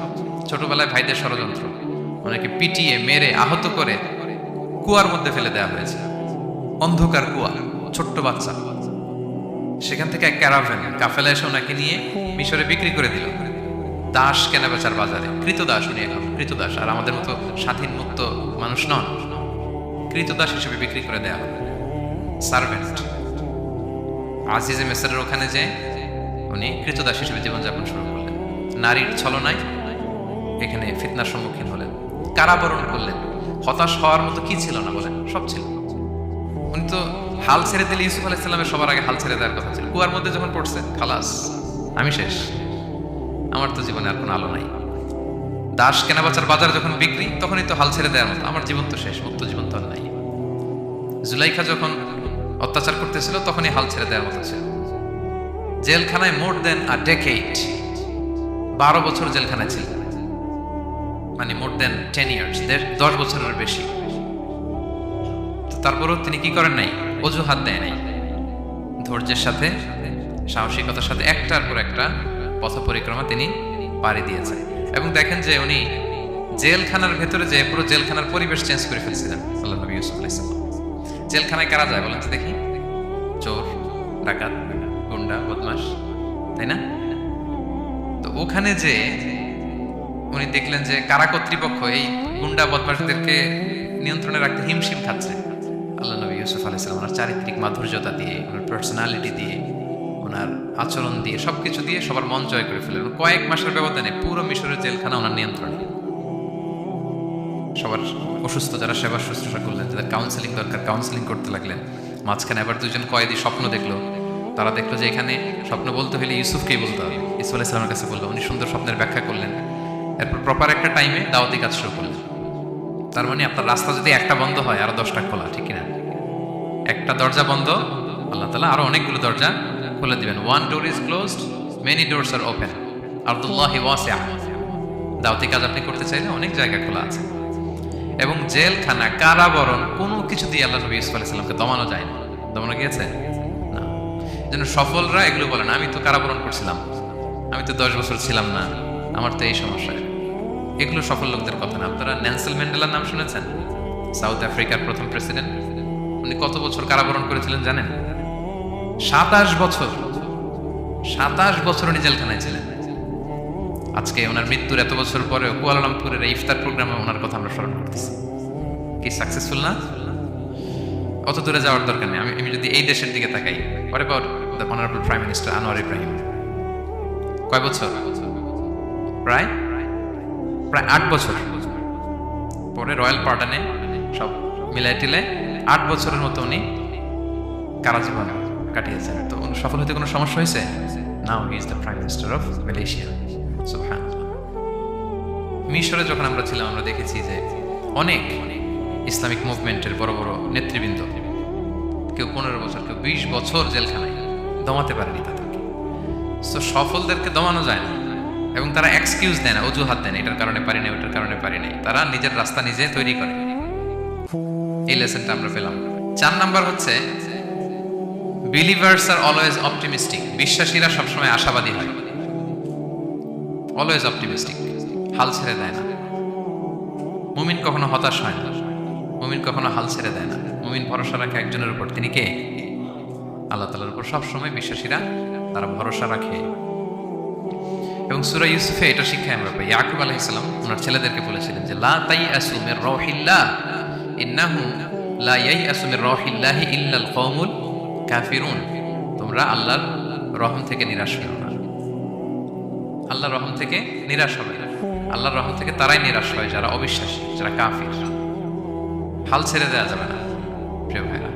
ছোটবেলায় ভাইদের ষড়যন্ত্র, অনেকে পিটিয়ে মেরে আহত করে কুয়ার মধ্যে ফেলে দেওয়া হয়েছে, অন্ধকার কুয়া, ছোট্ট বাচ্চা। সেখান থেকে এক ক্যারাভ্যান কাফেলা এসে ওনাকে নিয়ে মিশরে বিক্রি করে দিল, দাস কেনাবেচার বাজারে। কৃতদাস উনি, এখন কৃতদাস। আর আমাদের মতো স্বাধীন মুক্ত মানুষ নন, কৃতদাস হিসেবে বিক্রি করে দেওয়া হবে, সার্ভেন্ট। আজিজে মেসরের ওখানে যে উনি কৃতদাস হিসেবে জীবনযাপন শুরু করলেন, নারীর ছলনায় এখানে ফিতনার সম্মুখীন হলেন, কারাবরণ করলেন। হতাশ হওয়ার মতো কি ছিল না বলেন? সব ছিল। উনি তো হাল ছেড়ে দিলে, ইউসুফ আলাইহিস সালামের সবার আগে হাল ছেড়ে দেওয়ার কথা ছিল। কুয়ার মধ্যে যখন পড়ছে, খালাস, আমি শেষ, আমার তো জীবনে আর কোনো আলো নাই। দাস কেনাবেচার বাজার যখন বিক্রি, তখনই তো হাল ছেড়ে দেওয়ার মতো, আমার জীবন তো শেষ, মুক্ত জীবন তো আর নাই। জুলাইখা যখন অত্যাচার করতেছিল, তখনই হাল ছেড়ে দেওয়ার মতো ছিল। জেলখানায় মোর দেন আ ডেকেড, 12 বছর জেলখানায় ছিল, মানে মোর দেন 10 ইয়ার্স, 10 বছরের বেশি। তারপরও তিনি কি করেন নাই? অজুহাত দেয় নাই। ধৈর্যের সাথে, সাহসিকতার সাথে একটার পর একটা পথ পরিক্রমা তিনি পাড়ি দিয়েছেন। এবং দেখেন যে উনি জেলখানার ভেতরে যে পুরো জেলখানার পরিবেশ চেঞ্জ করে ফেলছিলেন আল্লাহ নবী ইউসুফ আলাইহিস সালাম। জেলখানায় কারা যায় বলেন তো দেখি? চোর, ডাকাত, গুন্ডা, বদমাশ, তাই না? তো ওখানে যে উনি দেখলেন যে কারা কর্তৃপক্ষ এই গুন্ডা বদমাশদেরকে নিয়ন্ত্রণে রাখতে হিমশিম খাচ্ছে। আল্লাহ নবী ইউসুফ আলাইহিস সালাম ওনার চারিত্রিক মাধুর্যতা দিয়ে, ওনার পার্সোনালিটি দিয়ে, ওনার আচরণ দিয়ে, সবকিছু দিয়ে সবার মন জয় করে ফেললেন। কয়েক মাসের ব্যবধানে পুরো মিশরের জেলখানা ওনার নিয়ন্ত্রণে। সবার অসুস্থ যারা সেবা শুশ্রূষা করলেন, যাদের কাউন্সেলিং দরকার কাউন্সেলিং করতে লাগলেন। মাঝখানে আবার দুজন কয়েদি স্বপ্ন দেখলো, তারা দেখলো যে এখানে স্বপ্ন বলতে হলে ইউসুফকেই বলতে হবে। ইউসুফ আলাইহিস সালামের কাছে বললো, উনি সুন্দর স্বপ্নের ব্যাখ্যা করলেন। এরপর প্রপার একটা টাইমে দাওয়াতি কাজ শুরু করলেন। তার মানে আপনার রাস্তা যদি একটা বন্ধ হয় আরো 10টা খোলা, ঠিক কিনা? একটা দরজা বন্ধ, আল্লাহ তাআলা আরো অনেকগুলো দরজা খুলে দিবেন। One door is closed, many doors are open. আরদুল্লাহি ওয়াসিআ। দাওয়াতি কাজ আপনি করতে চাইলে অনেক জায়গা খোলা আছে। এবং জেলখানা, কারাবরণ, কোনো কিছু দিয়ে আল্লাহ নবী ইউসুফ আলাইহিস সালামকে দমানো যায় না। দমানো গিয়েছে না। যেন সফলরা এগুলো বলেন, আমি তো কারাবরণ করছিলাম, আমি তো 10 বছর ছিলাম না, আমার তো এই সমস্যা। এগুলো সফল লোকদের কথা না। আপনারা নেলসন ম্যান্ডেলার নাম শুনেছেন? সাউথ আফ্রিকার প্রথম প্রেসিডেন্ট। উনি কত বছর কারাবরণ করেছিলেন জানেন? 27 বছর। 27 বছর উনি জেলখানায় ছিলেন। আজকে ওনার মৃত্যুর এত বছর পরেও কুয়ালালামপুরের এই ইফতার প্রোগ্রামে ওনার কথা আমরা স্মরণ করতেছি। কি সাকসেসফুল না? অত দূরে যাওয়ার দরকার নেই। আমি যদি এই দেশের দিকে তাকাই, what about the honorable prime minister Anwar Ibrahim? কয় বছর? প্রায় 8 বছর। পরে রয়্যাল পার্ডনে সব মিলাই টিলে 8 বছরের মতো উনি কারাজীবন কাটিয়েছেন। তো সফল হতে কোনো সমস্যা হয়েছে? Now he is the prime minister of Malaysia. সুবহানাল্লাহ। মিশরে যখন আমরা ছিলাম আমরা দেখেছি যে অনেক ইসলামিক মুভমেন্টের বড় বড় নেতৃবৃন্দ, কেউ 15 বছর, কেউ 20 বছর জেলখানায়, দমাতে পারেনি তাদেরকে। সো সফলদেরকে দমানো যায় না। এবং তারা এক্সকিউজ দেয় না, অজুহাত দেয় না, এটার কারণে পারি না, ওটার কারণে পারি নাই। তারা নিজের রাস্তা নিজে তৈরি করে। এই লেসনটা আমরা পেলাম। 4 নাম্বার হচ্ছে বিলিভার্স আর অলওয়েজ অপটিমিস্টিক। বিশ্বাসীরা সবসময় আশাবাদী হয়, অলওয়েজ অপটিমিস্টিক, হাল ছেড়ে দেয় না। মুমিন কখনো হতাশ হয় না, মুমিন কখনো হাল ছেড়ে দেয় না। মুমিন ভরসা রাখে একজনের উপর, তিনি কে? আল্লাহ তাআলার উপর। সবসময় বিশ্বাসীরা তারা ভরসা রাখে। এবং সূরা ইউসুফে এটা শিক্ষা আমরা পাই। ইয়াকুব আলাইহিস সালাম ওনার ছেলেদেরকে বলেছিলেন যে লা তাইয়াসু মির রাউহিল্লাহ ইন্নাহু লা ইয়াইয়াসু মির রাউহিল্লাহি ইল্লাল কওমুল কাফিরুন। তোমরা আল্লাহর রহম থেকে নিরাশ হও না। আল্লাহর রহম থেকে নিরাশ হবে না। আল্লাহর রহম থেকে তারাই নিরাশ হয় যারা অবিশ্বাসী, যারা কাফির। হাল ছেড়ে দেওয়া যাবে না প্রিয় ভাইরা।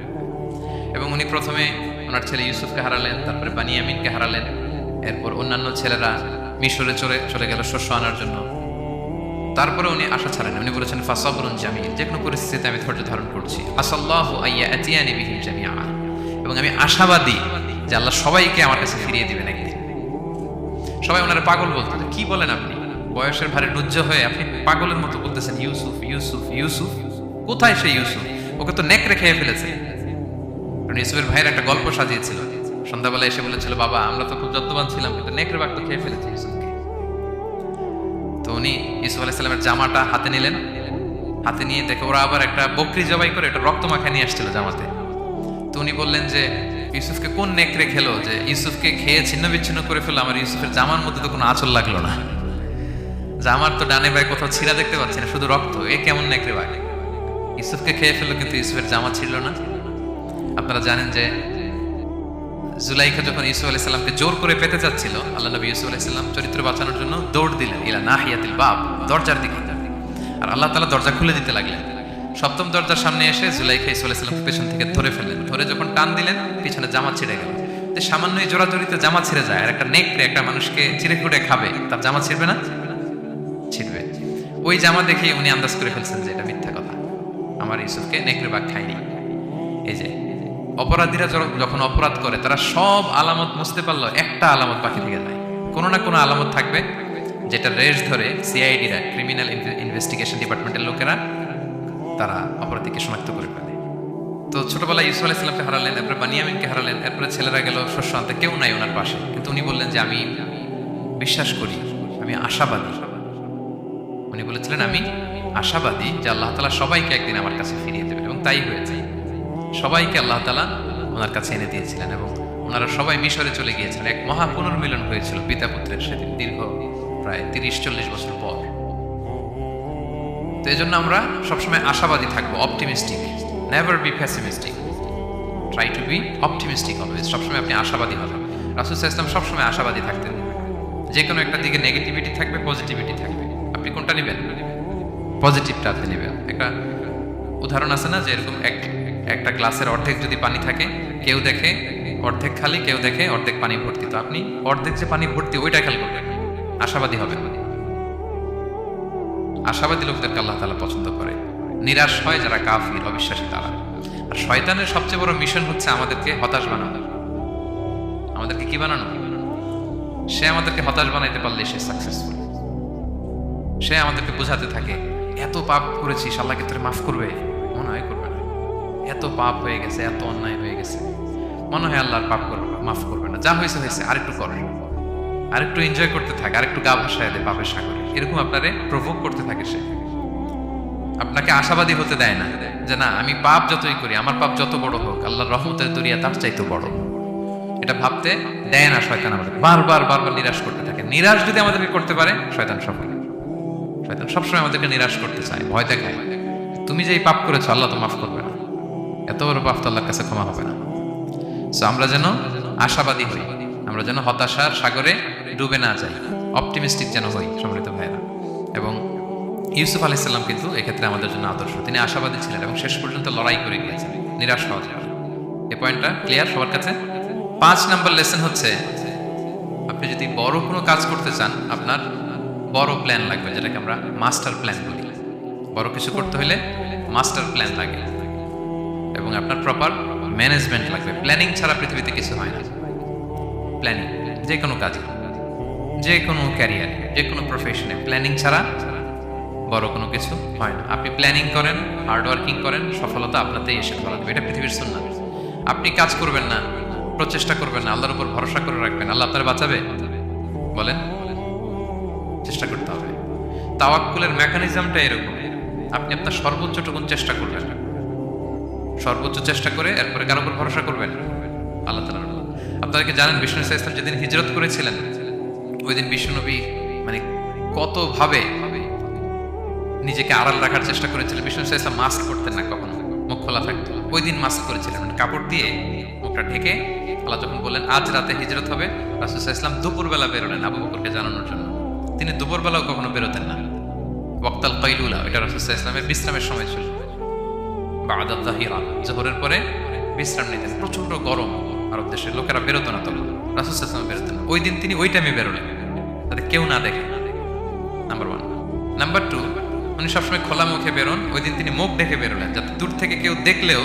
এবং উনি প্রথমে ওনার ছেলে ইউসুফকে হারালেন, তারপরে বানিয়ামিনকে হারালেন। এরপর অন্যান্য ছেলেরা মিশরে চলে গেল শস্য আনার জন্য। তারপরে উনি আশা ছাড়েন। উনি বলেছেন ফাসাবরুন জামিল, যে কোনো পরিস্থিতিতে আমি ধৈর্য ধারণ করছি। আসাল্লাহু আইয়া আতিয়ানি বিহিম জামিআ, এবং আমি আশাবাদী যে আল্লাহ সবাইকে আমার কাছে ফিরিয়ে দিবেন একদিন। সবাই ওনারা পাগল বলতো, কি বলেন আপনি? বয়সের ভারে নুজ্জ হয়ে আপনি পাগলের মতো বলতেছেন ইউসুফ ইউসুফ ইউসুফ। কোথায় সে ইউসুফ? ওকে তো নেকড়ে খেয়ে ফেলেছে। ইউসুফের ভাইয়ের একটা গল্প সাজিয়েছিল। সন্ধ্যাবেলা এসে বলেছিল, বাবা আমরা তো খুব যত্নবান ছিলাম, কিন্তু নেকড়ে বাঘ তো খেয়ে ফেলেছে ইউসুফকে। তো উনি ইউসুফ আলাইহিস সালামের জামাটা হাতে নিলেন। হাতে নিয়ে দেখে ওরা আবার একটা বকরি জবাই করে এটা রক্ত মাখা নিয়ে আসছিল জামাতে। তো উনি বললেন যে ইউসুফকে কোন নেকড়ে খেলো যে ইউসুফকে খেয়ে ছিন্ন বিচ্ছিন্ন করে ফেললো? আমার ইউসুফের জামার মধ্যে তো কোনো আঁচল লাগলো না, জামার তো ডানে বাই কোথাও ছিঁড়া দেখতে পাচ্ছি না, শুধু রক্ত। এ কেমন নেকড়ে বাঘ? ইউসুফকে খেয়ে ফেললো কিন্তু ইউসুফের জামা ছিঁড়লো না। আপনারা জানেন যে জুলাইখা যখন ইউসুফ আলাইহিস সালামকে জোর করে পেতে যাচ্ছিল, আল্লাহ নবী ইউসুফ আলাইহিস সালাম চরিত্র বাঁচানোর জন্য দৌড় দিলেন ইলা নাহিয়াতিল বাব, দরজার দিকে। আর আল্লাহ তাআলা দরজা খুলে দিতে লাগলেন। 7ম দরজার সামনে এসে জুলাইখা ইউসুফ আলাইহিস সালামকে পেছন থেকে ধরে ফেললেন। ধরে যখন টান দিলেন, পিছনে জামা ছিঁড়ে গেল। সামান্যই জোরাজোরিতে জামা ছিঁড়ে যায়। আর একটা নেকড়ে একটা মানুষকে চিড়ে কুড়ে খাবে, তার জামা ছিঁড়বে না? ছিঁড়বে। ওই জামা দেখে উনি আন্দাজ করে ফেলছেন যে এটা মিথ্যা কথা, আমার ইউসুফকে নেকড়ে বাঘ খায়নি। এই যে অপরাধীরা যখন অপরাধ করে তারা সব আলামত মুছতে পারলো, একটা আলামত বাকি থেকে যায়। কোনো না কোনো আলামত থাকবে যেটা রেশ ধরে সিআইডিরা, ক্রিমিনাল ইনভেস্টিগেশন ডিপার্টমেন্টের লোকেরা তারা অপরাধীকে শনাক্ত করে ফেলে। তো ছোটবেলায় ইউসুফ আলাইহিস সালামকে হারালেন, এরপরে বানিয়ামিনকে হারালেন, এরপরে ছেলেরা গেল শস্য আনতে, কেউ নাই ওনার পাশে। কিন্তু উনি বললেন যে আমি বিশ্বাস করি, আমি আশাবাদী উনি বলেছিলেন, আমি আশাবাদী যে আল্লাহ তাআলা সবাইকে একদিন আমার কাছে ফিরিয়ে দেবেন, এবং তাই হয়েছে। সবাইকে আল্লাহ তাআলা ওনার কাছে এনে দিয়েছিলেন এবং ওনারা সবাই মিশরে চলে গিয়েছিলেন। এক মহা পুনর্মিলন হয়েছিল পিতা পুত্রের সেদিন, দীর্ঘ প্রায় 30-40 বছর পর। তো এই জন্য আমরা সবসময় আশাবাদী থাকবো, optimistic, never be pessimistic, try to B optimistic always. সবসময় আপনি আশাবাদী হবেন। রাসূল সাল্লাল্লাহু আলাইহি ওয়াসাল্লাম সবসময় আশাবাদী থাকতেন। যে কোনো একটা দিকে নেগেটিভিটি থাকবে, পজিটিভিটি থাকবে, আপনি কোনটা নেবেন? পজিটিভটা আপনি নেবেন। একটা উদাহরণ আছে না, যে এরকম একটা গ্লাসের অর্ধেক যদি পানি থাকে, কেউ দেখে অর্ধেক খালি, কেউ দেখে অর্ধেক পানি ভর্তি, তো আপনি অর্ধেক যে পানি ভর্তি ওইটা খেয়াল করবেন, আশাবাদী হবেন। আশাবাদী লোকদেরকে আল্লাহ তাআলা পছন্দ করে। নিরাশ হয় যারা কাফির, অবিশ্বাসী তারা। আর শয়তানের সবচেয়ে বড় মিশন হচ্ছে আমাদেরকে হতাশ বানানো। আমাদেরকে কি বানানো? সে আমাদেরকে হতাশ বানাইতে পারলে সে সাকসেসফুল। সে আমাদেরকে বোঝাতে থাকে, এত পাপ করেছিস, আল্লাহ কি তোরে মাফ করবে? মনে হয় করবে না। এত পাপ হয়ে গেছে, এত অন্যায় হয়ে গেছে, মনে হয় আল্লাহর পাপ করবে, মাফ করবে না। যা হয়েছে হয়েছে, আরেকটু কর, আরেকটু এনজয় করতে থাকে, আরেকটু গা ভাসায় দেয় পাপের সাগরে। এরকম আপনারে প্রভোগ করতে থাকে সে। আপনাকে আশাবাদী হতে দেয় না যে না, আমি পাপ যতই করি, আমার পাপ যত বড় হোক, আল্লাহর রহমতের দরিয়া তার চাইতে বড়। এটা ভাবতে দেয় না শয়তান আমাদের। বারবার বারবার নিরাশ করতে থাকে। নিরাশ যদি আমাদেরকে করতে পারে, শয়তান সফল। শয়তান সবসময় আমাদেরকে নিরাশ করতে চায়, ভয় দেখায়। তুমি যে এই পাপ করেছো, আল্লাহ তো মাফ করবে না, এত বড় পাপ তো আল্লাহর কাছে ক্ষমা হবে না। সো আমরা যেন আশাবাদী হই, আমরা যেন হতাশার সাগরে ডুবে না যাই, অপটিমিস্টিক যেন হই সম্মানিত ভাইরা। এবং ইউসুফ আলাইহিস সালাম কিন্তু এক্ষেত্রে আমাদের জন্য আদর্শ। তিনি আশাবাদী ছিলেন এবং শেষ পর্যন্ত লড়াই করে গিয়েছেন, নিরাশ হওয়া যায়। এই পয়েন্টটা ক্লিয়ার সবার কাছে? 5 নাম্বার লেসন হচ্ছে, আপনি যদি বড় কোনো কাজ করতে চান, আপনার বড় প্ল্যান লাগবে, যেটাকে আমরা মাস্টার প্ল্যান বলি। বড় কিছু করতে হলে মাস্টার প্ল্যান লাগে এবং আপনার প্রপার ম্যানেজমেন্ট লাগবে। প্ল্যানিং ছাড়া পৃথিবীতে কিছু হয় না। প্ল্যানিং যে কোনো কাজে, যে কোনো ক্যারিয়ারে, যে কোনো প্রফেশনে প্ল্যানিং ছাড়া বড় কোনো কিছু হয় না। আপনি প্ল্যানিং করেন, হার্ড ওয়ার্কিং করেন, সফলতা আপনাতেই এসে ধরা দেবে। এটা পৃথিবীর সুন্নাত। আপনি কাজ করবেন না, প্রচেষ্টা করবেন না, আল্লাহর উপর ভরসা করে রাখবেন, আল্লাহ আপনার বাঁচাবে? বলেন, চেষ্টা করতে হবে। তাওয়াক্কুলের মেকানিজমটা এরকম, আপনি আপনার সর্বোচ্চটুকুন চেষ্টা করবেন, সর্বোচ্চ চেষ্টা করে এরপরে কারোর উপর ভরসা করবেন? আল্লাহ তাআলার উপর। আপনারা কি জানেন, বিষ্ণু সাল্লাল্লাহু আলাইহি ওয়াসাল্লাম যেদিন হিজরত করেছিলেন, ওই দিন বিশ্বনবী মানে কতভাবে নিজেকে আড়াল রাখার চেষ্টা করেছিলেন। বিষ্ণু সাল্লাল্লাহু আলাইহি ওয়াসাল্লাম মাস্ক পরতেন না, কখনো মুখ খোলা থাকতো। ওই দিন মাস্ক করেছিলেন, মানে কাপড় দিয়ে মুখটা ঢেকে। আল্লাহ যখন বললেন আজ রাতে হিজরত হবে, রাসূল সাল্লাল্লাহু আলাইহি ওয়াসাল্লাম দুপুরবেলা বেরোলেন আবু বকরকে জানানোর জন্য। তিনি দুপুরবেলাও কখনো বেরোতেন না। ওয়াক্তাল কাইলুলা, এটা রাসূল সাল্লাল্লাহু আলাইহি ওয়াসাল্লামের বিশ্রামের সময় ছিল। বা'দা যাহিরা, যোহরের পরে বিশ্রাম নিতেন। প্রচন্ড গরম, আরব দেশের লোকেরা বেরোতো না তখন, রাসূল সাল্লাল্লাহু আলাইহি ওয়াসাল্লাম বেরোতেন না। ওই দিন তিনি ওই টাইমে বেরোলেন, যাতে কেউ না দেখে, নাম্বার 1। নাম্বার 2, উনি সবসময় খোলা মুখে বেরোন। ওই দিন তিনি মুখ ঢেকে বেরোলেন, যাতে দূর থেকে কেউ দেখলেও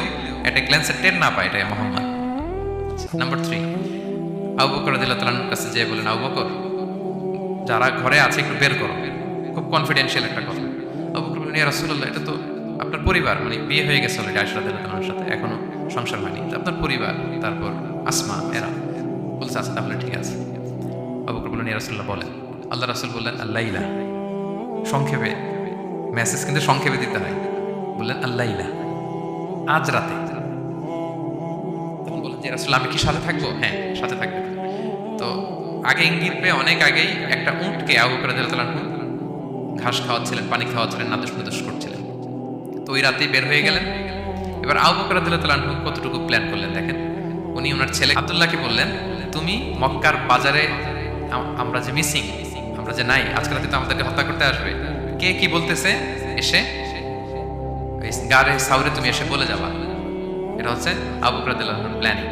একটা গ্ল্যান্সে টের না পায় এটা মুহাম্মদ। নাম্বার 3, আবু বকর রাদিয়াল্লাহু তাআলার কাছে যেয়ে বলেন, আবু বকর, যারা ঘরে আছে একটু বের করো। খুব কনফিডেন্সিয়াল একটা কথা। আবু বকর বললেন, ইয়া রাসূলুল্লাহ, এটা তো আপনার পরিবার, মানে বিয়ে হয়ে গেছে অলরেডি আয়েশা রাদিয়াল্লাহু তাআলার সাথে, এখনো সংসার হয়নি, আপনার পরিবার, তারপর আসমা, এরা। বলছে আচ্ছা তাহলে ঠিক আছে। আবু বকর বললেন, ইয়া রাসূলুল্লাহ বলেন। আল্লাহ রাসূল বললেন, আল্লাইলা, সংক্ষেপে, মেসেজ কিন্তু সংক্ষেপে দিতে হয়। বললেন আল্লাইলা, আজ রাতে। তখন বললেন যে রাসূল, আমি কি সাথে থাকবো? হ্যাঁ, সাথে থাকবে। তো আগে ইঙ্গিত পেয়ে অনেক আগেই একটা উটকে আবু বকর রাদিয়াল্লাহু তাআলা ঘাস খাওয়াচ্ছিলেন, পানি খাওয়াচ্ছিলেন, নাদুস নুদুস করছিলেন। তো ওই রাতেই বের হয়ে গেলেন। এবার আবু বকর রাদিয়াল্লাহু তাআলা কতটুকু প্ল্যান করলেন দেখেন। উনি ওনার ছেলে আব্দুল্লাহকে বললেন, তুমি মক্কার বাজারে, আমরা যে মিসিং, আমরা যে নাই, আজকে রাতে তো আমাদেরকে হত্যা করতে আসবে, কে কি বলতেছে এসে গারে সাউরে তুমি এসে বলে যাবা। এটা হচ্ছে আবু বকর রাদিয়াল্লাহু আনহুর প্ল্যানিং।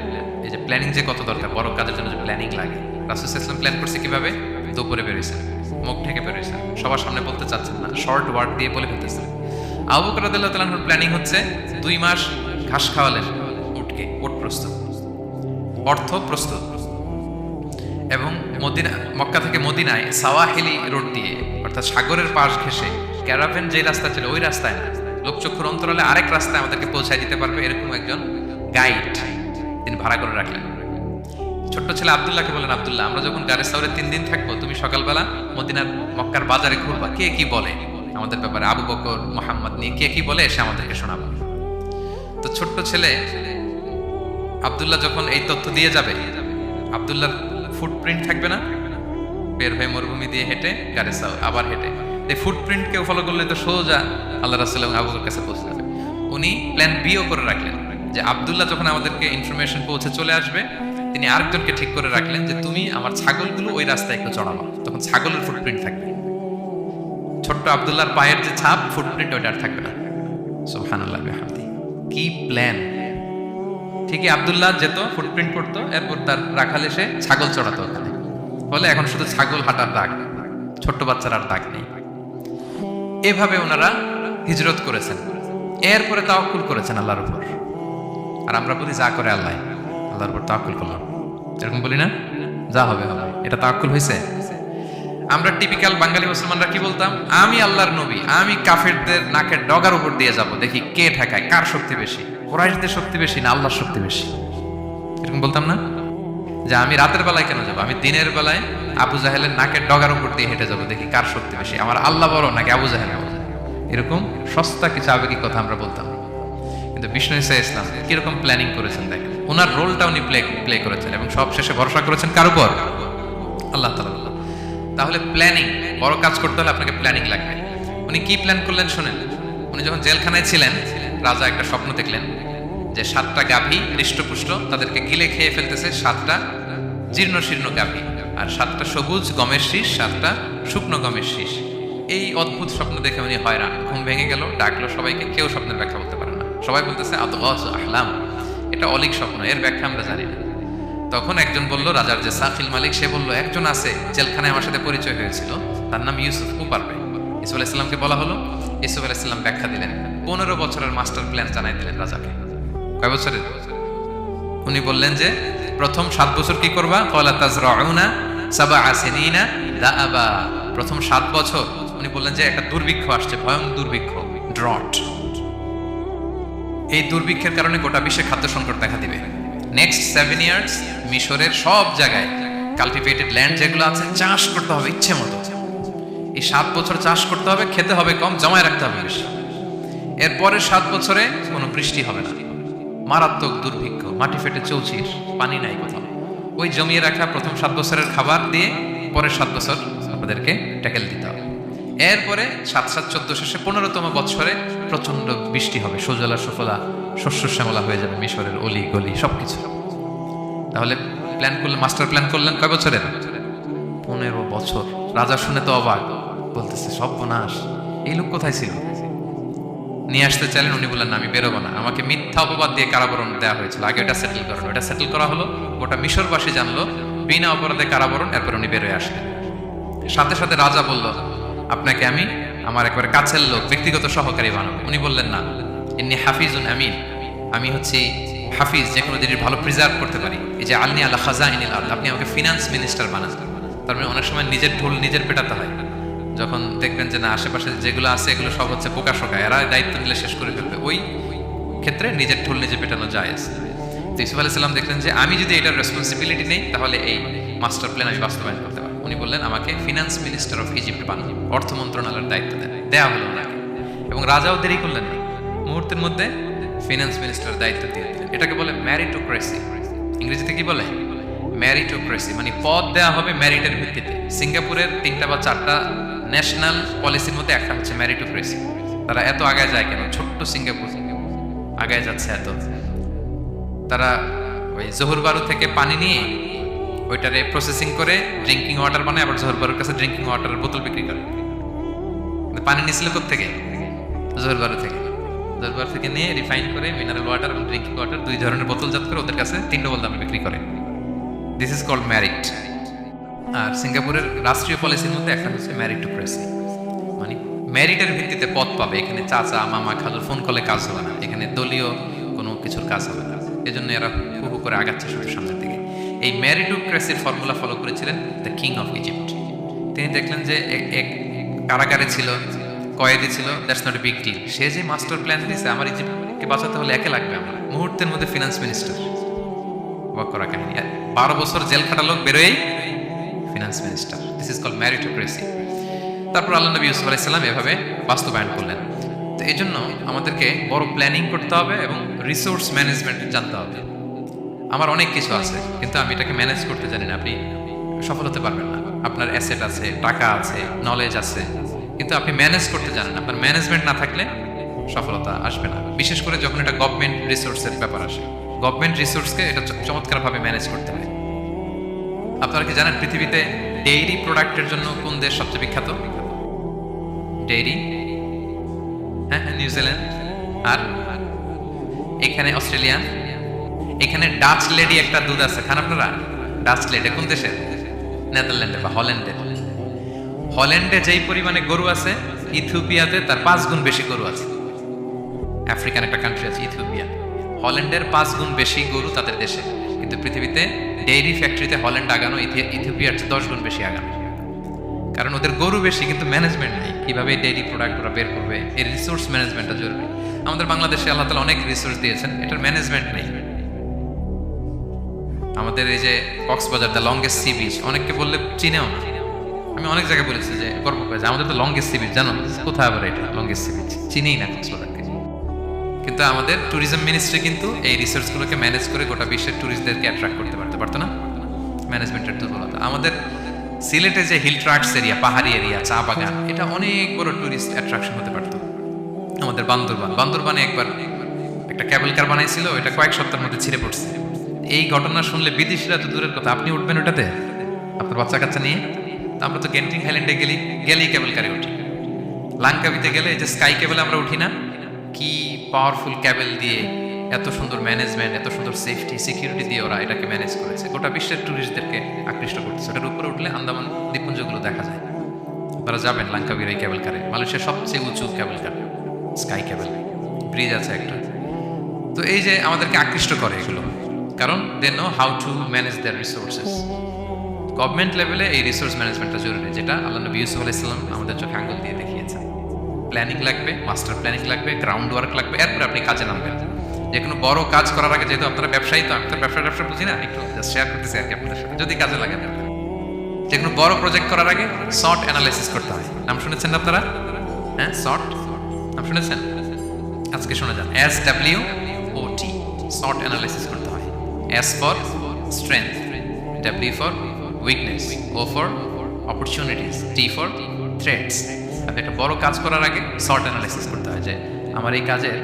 এই যে প্ল্যানিং যে কত দরকার, বড় কাজের জন্য যে প্ল্যানিং লাগে। রাসূল সাল্লাল্লাহু আলাইহি ওয়াসাল্লাম প্ল্যান করছে কিভাবে? দুপুরে বেরোইছেন, মুখ ঢেকে বেরোইছেন, সবার সামনে বলতে চাচ্ছেন না, শর্ট ওয়ার্ড দিয়ে বলে ফেলতেছেন। আবু বকর রাদিয়াল্লাহু তাআলা আনহুর প্ল্যানিং হচ্ছে 2 মাস ঘাস খাওয়ালেন উটকে, উট প্রস্তুত, অর্থ প্রস্তুত, এবং মদিনা, মক্কা থেকে মদিনায় সাওয়াহিলি রোড দিয়ে, অর্থাৎ সাগরের পাশ ঘেঁষে ক্যারাভেন যে রাস্তা ছিল ওই রাস্তায় না, লোকচক্ষুর অন্তরালে আরেক রাস্তায় আমাদেরকে পৌঁছায় দিতে পারবে এরকম একজন গাইড তিনি ভাড়া করে রাখলেন। ছোট্ট ছেলে আব্দুল্লাহকে বলেন, আব্দুল্লাহ, আমরা যখন গারে সাউরে 3 দিন থাকবো, তুমি সকালবেলা মদিনার মক্কার বাজারে ঘুরবা, কে কি বলে আমাদের ব্যাপারে আবু বকর মোহাম্মদ নিয়ে কে কি বলে এসে আমাদেরকে শোনাবো। তো ছোট্ট ছেলে আব্দুল্লাহ যখন এই তথ্য দিয়ে যাবে, আব্দুল্লাহর ফুটপ্রিন্ট থাকবে না, বের হয়ে মরুভূমি দিয়ে হেঁটে গারেসাও আবার হেঁটে, এই ফুটপ্রিন্ট কেউ ফলো করলে তো সোজা আল্লাহ রাসূল এবং আবু বকরের কাছে পৌঁছে যাবে। উনি প্ল্যান বিও করে রাখলেন যে আব্দুল্লাহ যখন আমাদেরকে ইনফরমেশন পৌঁছে চলে আসবে, তিনি আরেকজনকে ঠিক করে রাখলেন যে তুমি আমার ছাগলগুলো ওই রাস্তায় একটু চড়াবা, তখন ছাগলের ফুটপ্রিন্ট থাকবে, ছোট্ট আব্দুল্লাহর পায়ের যে ছাপ ফুটপ্রিন্ট ওইটা আর থাকবে না। সুবহানাল্লাহ বিহামদি, কি প্ল্যান! ঠিকই আব্দুল্লাহ যেত, ফুটপ্রিন্ট পড়তো, এরপর তার রাখাল এসে ছাগল চড়াতো ওখানে, ফলে এখন শুধু ছাগল হাঁটার দাগ, ছোট্ট বাচ্চার আর দাগ নেই। এভাবে ওনারা হিজরত করেছেন, এরপরে তাওয়াক্কুল করেছেন আল্লাহর উপর। আর আমরা বলি যা করে আল্লাহ, আল্লাহর উপর তাওয়াক্কুল করলাম, এরকম বলি না? যা হবে হবে, এটা তাওয়াক্কুল হয়েছে? আমরা টিপিক্যাল বাঙালি মুসলমানরা কি বলতাম? আমি আল্লাহর নবী, আমি কাফেরদের নাকের ডগার উপর দিয়ে যাব, দেখি কে ঠেকায়, কার শক্তি বেশি, কুরাইশদের শক্তি বেশি না আল্লাহর শক্তি বেশি, এরকম বলতাম না? যে আমি রাতের বেলায় কেন যাবো, আমি দিনের বেলায় আবু জাহেলের নাকের ডগার উপর দিয়ে হেঁটে যাবো, দেখি কার শক্তি বেশি, আমার আল্লাহ বড় নাকি আবু জাহেল বড়। এরকম সস্তা কিছু আবেগিক কথা আমরা বলতাম। কিন্তু বিষ্ণু ঈসা ইসলাম কিরকম প্ল্যানিং করেছেন দেখেন, ওনার রোলটা উনি প্লে করেছেন এবং সব শেষে ভরসা করেছেন কার উপর? আল্লাহ তাআলা। তাহলে প্ল্যানিং, বড় কাজ করতে হলে আপনাকে প্ল্যানিং লাগবে। উনি কি প্ল্যান করলেন শুনেন। উনি যখন জেলখানায় ছিলেন, রাজা একটা স্বপ্ন দেখলেন যে 7টা গাভী হৃষ্টপুষ্ট, তাদেরকে গিলে খেয়ে ফেলতেছে 7টা জীর্ণ শীর্ণ গাভী, আর 7টা সবুজ গমের শীষ, 7টা শুকনো গমের শীষ। এই অদ্ভুত স্বপ্ন দেখে উনি হয়রান, ঘুম ভেঙে গেল, ডাকলো সবাইকে, কেউ স্বপ্নের ব্যাখ্যা বলতে পারে না, সবাই বলতেছে আদগাস আহলাম, এটা অলিক স্বপ্ন, এর ব্যাখ্যা আমরা জানি না। তখন একজন বলল, রাজার যে সাকিল মালিক, সে বলল একজন আছে জেলখানায় আমার সাথে পরিচয় হয়েছিল, তার নাম ইউসুফ, ও পারবে। ইউসুফ আলাইহিস সালামকে বলা হলো, ইউসুফ আলাইহিস সালাম ব্যাখ্যা দিলেন, 15 বছরের মাস্টার প্ল্যান জানাই দিলেন রাজাকে। কয় বছরের? উনি বললেন যে প্রথম 7 বছর কি করবা? ক্বালা তাজরাউনা সাবআ সিনিনা দাআবা। প্রথম 7 বছর উনি বললেন যে একটা দুর্ভিক্ষ আসছে, ভয়ঙ্কর দুর্ভিক্ষ, ড্রট। এই দুর্ভিক্ষের কারণে গোটা বিশ্বে খাদ্য সংকট দেখা দিবে। নেক্সট 7 ইয়ার্স মিশরের সব জায়গায় কাল্টিভেটেড ল্যান্ড যেগুলো আছে চাষ করতে হবে ইচ্ছে মতো। এই 7 বছর চাষ করতে হবে, খেতে হবে কম, জমায় রাখতে হবে বেশি। এরপরের 7 বছরে কোনো বৃষ্টি হবে না, মারাত্মক দুর্ভিক্ষ, মাটি ফেটে চৌচির, পানি নাই কোথাও। ওই জমিয়ে রাখা প্রথম 7 বছরের খাবার দিয়ে পরের 7 বছর আপনাদেরকে ট্যাকেল দিতে হবে। এরপরে 7-7-14 শেষে 15তম বছরে প্রচন্ড বৃষ্টি হবে, সুজলা সুফলা, শস্য শ্যামলা হয়ে যাবে মিশরের অলি গলি সবকিছু। তাহলে প্ল্যান করলেন, মাস্টার প্ল্যান করলেন কয় বছরের? 15 বছর। রাজা শুনে তো অবাক, বলতেছে সর্বনাশ, এই লোক কোথায় ছিল? নিয়ে আসতে চাইলেন, উনি বললেন না, আমি বেরোবো না, আমাকে মিথ্যা অপবাদ দিয়ে কারাবরণ দেওয়া হয়েছিল, আগে এটা সেটেল করানো। এটা সেটেল করা হলো, গোটা মিশরবাসী জানলো, বিনা অপরাধে কারাবরণ। এরপর উনি বেরোয় আসলেন। সাথে সাথে রাজা বলল, আপনাকে আমি আমার একবার কাছের লোক, ব্যক্তিগত সহকারী বানাবো। উনি বললেন না, ইন্নী হাফিজুন আমিন, আমি হচ্ছি হাফিজ, যে কোনো জিনিস ভালো প্রিজার্ভ করতে পারি। এই যে আলনি আল্লাহ খাজাইনিল আরদ, আপনি আমাকে ফিনান্স মিনিস্টার বানান। তার মানে অনেক সময় নিজের ঢোল নিজের পেটাতে হয়। যখন দেখবেন যে না, আশেপাশে যেগুলো আছে এগুলো সব হচ্ছে বোকা শোকা, এরা দায়িত্ব নিলে শেষ করে ফেলবে, ওই ক্ষেত্রে নিজের ঢোল নিজে পেটানো জায়েজ। তো ইউসুফ আলাইহিস সালাম দেখলেন যে আমি যদি এটার রেসপন্সিবিলিটি নেই, তাহলে এই মাস্টার প্ল্যান আমি বাস্তবায়ন করতে পারবো। উনি বললেন, আমাকে ফিনান্স মিনিস্টার অফ ইজিপ্ট বানান, অর্থ মন্ত্রণালয়ের দায়িত্ব দেন। দেয়া হলো ওনাকে, এবং রাজাও দেরি করলেন না, মুহূর্তের মধ্যে ফিনান্স মিনিস্টারের দায়িত্ব দিয়ে দিলেন। এটাকে বলে ম্যারিটোক্রেসি। ইংরেজিতে কি বলে? ম্যারিটোক্রেসি, মানে পদ দেওয়া হবে ম্যারিটের ভিত্তিতে। সিঙ্গাপুরের 3টা বা 4টা ন্যাশনাল পলিসির মধ্যে একটা হচ্ছে ম্যারিটোক্রেসি। তারা এত আগায় যায় কেন? ছোট্ট সিঙ্গাপুর আগায় যাচ্ছে এত। তারা ওই জহুর বারু থেকে পানি নিয়ে ওইটারে প্রসেসিং করে ড্রিঙ্কিং ওয়াটার বানায়, আবার জহুর বারুর কাছে ড্রিঙ্কিং ওয়াটারের বোতল বিক্রি করে। পানি নিয়েছিল কোত্থেকে? জহুর বারু থেকে। জহুর বারু থেকে নিয়ে রিফাইন করে মিনারেল ওয়াটার এবং ড্রিঙ্কিং ওয়াটার 2 ধরনের বোতলজাত করে ওদের কাছে 3 ডবল দামে বিক্রি করে। This is called merit. আর সিঙ্গাপুরের রাষ্ট্রীয় পলিসির মধ্যে একটা হচ্ছে ম্যারিটোক্রেসি, মানে মেরিটের ভিত্তিতে পদ পাবে। এখানে চাচা মামা খালুর ফোন কলে কাজ হবে না, এখানে দলীয় কোনো কিছুর কাজ হবে না। এজন্য এরা হু হু করে আগাচ্ছে শুধু সামনের দিকে। এই ম্যারিটোক্রেসির ফর্মুলা ফলো করেছিলেন দ্য কিং অফ ইজিপ্ট। তিনি দেখলেন যে এক কারাগারে ছিল, কয়েদি ছিল, that's not a big deal. সে যে মাস্টার প্ল্যান দিয়েছে, আমার ইজিপ্টকে বাঁচাতে হলে একে লাগবে আমার, মুহূর্তের মধ্যে ফিনান্স মিনিস্টার। অবাক করা কাহিনী। 12 বছর জেল খাটা লোক বেরোয় finance minister. This is called meritocracy. তারপর আল্লাহ নবী ইউসুফ আলাইহিস সালাম এভাবে বাস্তবায়ন করলেন। তো এই জন্য আমাদেরকে বড় প্ল্যানিং করতে হবে এবং রিসোর্স ম্যানেজমেন্ট জানতে হবে। আমার অনেক কিছু আছে কিন্তু আমি এটাকে ম্যানেজ করতে জানি না, আপনি সফল হতে পারবেন না। আপনার অ্যাসেট আছে, টাকা আছে, নলেজ আছে, কিন্তু আপনি ম্যানেজ করতে জানেন না। আপনার ম্যানেজমেন্ট না থাকলে সফলতা আসবে না, বিশেষ করে যখন এটা গভর্নমেন্ট রিসোর্সের ব্যাপার আসে। গভর্নমেন্ট রিসোর্সকে এটা চমৎকারভাবে ম্যানেজ করতে হয়। আপনারা কি জানেন পৃথিবীতে ডেইরি প্রোডাক্টের জন্য কোন দেশ সবচেয়ে বিখ্যাত? ডেইরি, হ্যাঁ, নিউজিল্যান্ড। আর এখানে অস্ট্রেলিয়া। এখানে ডাচ লেডি একটা দুধ আছে, খান আপনারা? ডাচ লেডি কোন দেশের? নেদারল্যান্ডে বা হল্যান্ডের। হল্যান্ডে যেই পরিমাণে গরু আছে, ইথিওপিয়াতে তার 5 গুণ বেশি গরু আছে। আফ্রিকান একটা কান্ট্রি আছে ইথিওপিয়া, হল্যান্ডের 5 গুণ বেশি গরু তাদের দেশে। কিন্তু পৃথিবীতে ডেইরি ফ্যাক্টরিতে হল্যান্ড আগানো ইথিওপিয়ার চেয়ে 10 গুণ বেশি আগানো। কারণ ওদের গরু বেশি কিন্তু ম্যানেজমেন্ট নেই। কিভাবে ডেইরি প্রোডাক্ট ওরা বের করবে, এই রিসোর্স ম্যানেজমেন্টটা জরুরি। আমাদের বাংলাদেশে আল্লাহ তাআলা অনেক রিসোর্স দিয়েছেন, এটার ম্যানেজমেন্ট নেই। আমাদের এই যে Cox's Bazar the longest sea beach, অনেককে বললে চিনেও না। আমি অনেক জায়গায় বলেছি যে গর্ব করে যে আমাদের তো লংগেস্ট সি বিচ, জানো কোথায় আবার এটা লংগেস্ট সি বিচ? চিনেই না কক্সবাজারকে। কিন্তু আমাদের ট্যুরিজম মিনিস্ট্রি কিন্তু এই রিসোর্সগুলোকে ম্যানেজ করে গোটা বিশ্বের ট্যুরিস্টদেরকে অ্যাট্রাক্ট করতে পারতো না। ম্যানেজমেন্টের দুর্বলতা। আমাদের সিলেটে যে হিল ট্রাক্টস এরিয়া, পাহাড়ি এরিয়া, চা বাগান, এটা অনেক বড় ট্যুরিস্ট অ্যাট্রাকশন হতে পারতো। আমাদের বান্দরবানে একবার একটা ক্যাবেল কার বানাইছিল, এটা কয়েক সপ্তাহের মধ্যে ছিঁড়ে পড়ছে। এই ঘটনা শুনলে বিদেশিরা তো দূরের কথা, আপনি উঠবেন ওটাতে আপনার বাচ্চা কাচ্চা নিয়ে? আমরা তো গেন্টিং হাইল্যান্ডে গেলেই কেবল কারে উঠি। লাঙ্কাবিতে গেলে এই যে স্কাই কেবল আমরা উঠি না, কি পাওয়ারফুল ক্যাবেল দিয়ে এত সুন্দর ম্যানেজমেন্ট, এত সুন্দর সেফটি সিকিউরিটি দিয়ে ওরা এটাকে ম্যানেজ করেছে, গোটা বিশ্বের ট্যুরিস্টদেরকে আকৃষ্ট করতেছে। ওটার উপরে উঠলে আন্দামান দ্বীপপুঞ্জগুলো দেখা যায়। আপনারা যাবেন লাঙ্কাবির এই কেবল কারে, মালয়েশিয়ার সবচেয়ে উঁচু কেবল কার, স্কাই কেবল ব্রিজ আছে একটা। তো এই যে আমাদেরকে আকৃষ্ট করে এগুলো, কারণ they know how to manage their resources. Government লেভেলে এই রিসোর্স ম্যানেজমেন্টটা জরুরি, যেটা আল্লাহ নবী ইউসুফ আলাইহিস সালাম আমাদের চোখে আঙ্গুল দিয়ে দেখিয়েছেন। প্ল্যানিং লাগবে, মাস্টার প্ল্যানিং লাগবে, গ্রাউন্ড ওয়ার্ক লাগবে, এরপরে আপনি কাজে নামবেন। যে কোনো বড় কাজ করার আগে, যেহেতু আপনারা ব্যবসায়ী, তো আমি তো ব্যবসা বুঝি না, একটু শেয়ার করতেছি আর কি আপনাদের সাথে, যদি কাজে লাগে। যে কোনো বড় প্রজেক্ট করার আগে শর্ট অ্যানালাইসিস করতে হয়। নাম শুনেছেন আপনারা? হ্যাঁ, শর্ট নাম শুনেছেন? আজকে শুনে যান। SWOT, শর্ট অ্যানালাইসিস করতে হয়। S for strength, W for weakness, O for opportunities, T for threats. আপনি একটা বড় কাজ করার আগে শর্ট অ্যানালাইসিস করতে হয় যে আমার এই কাজের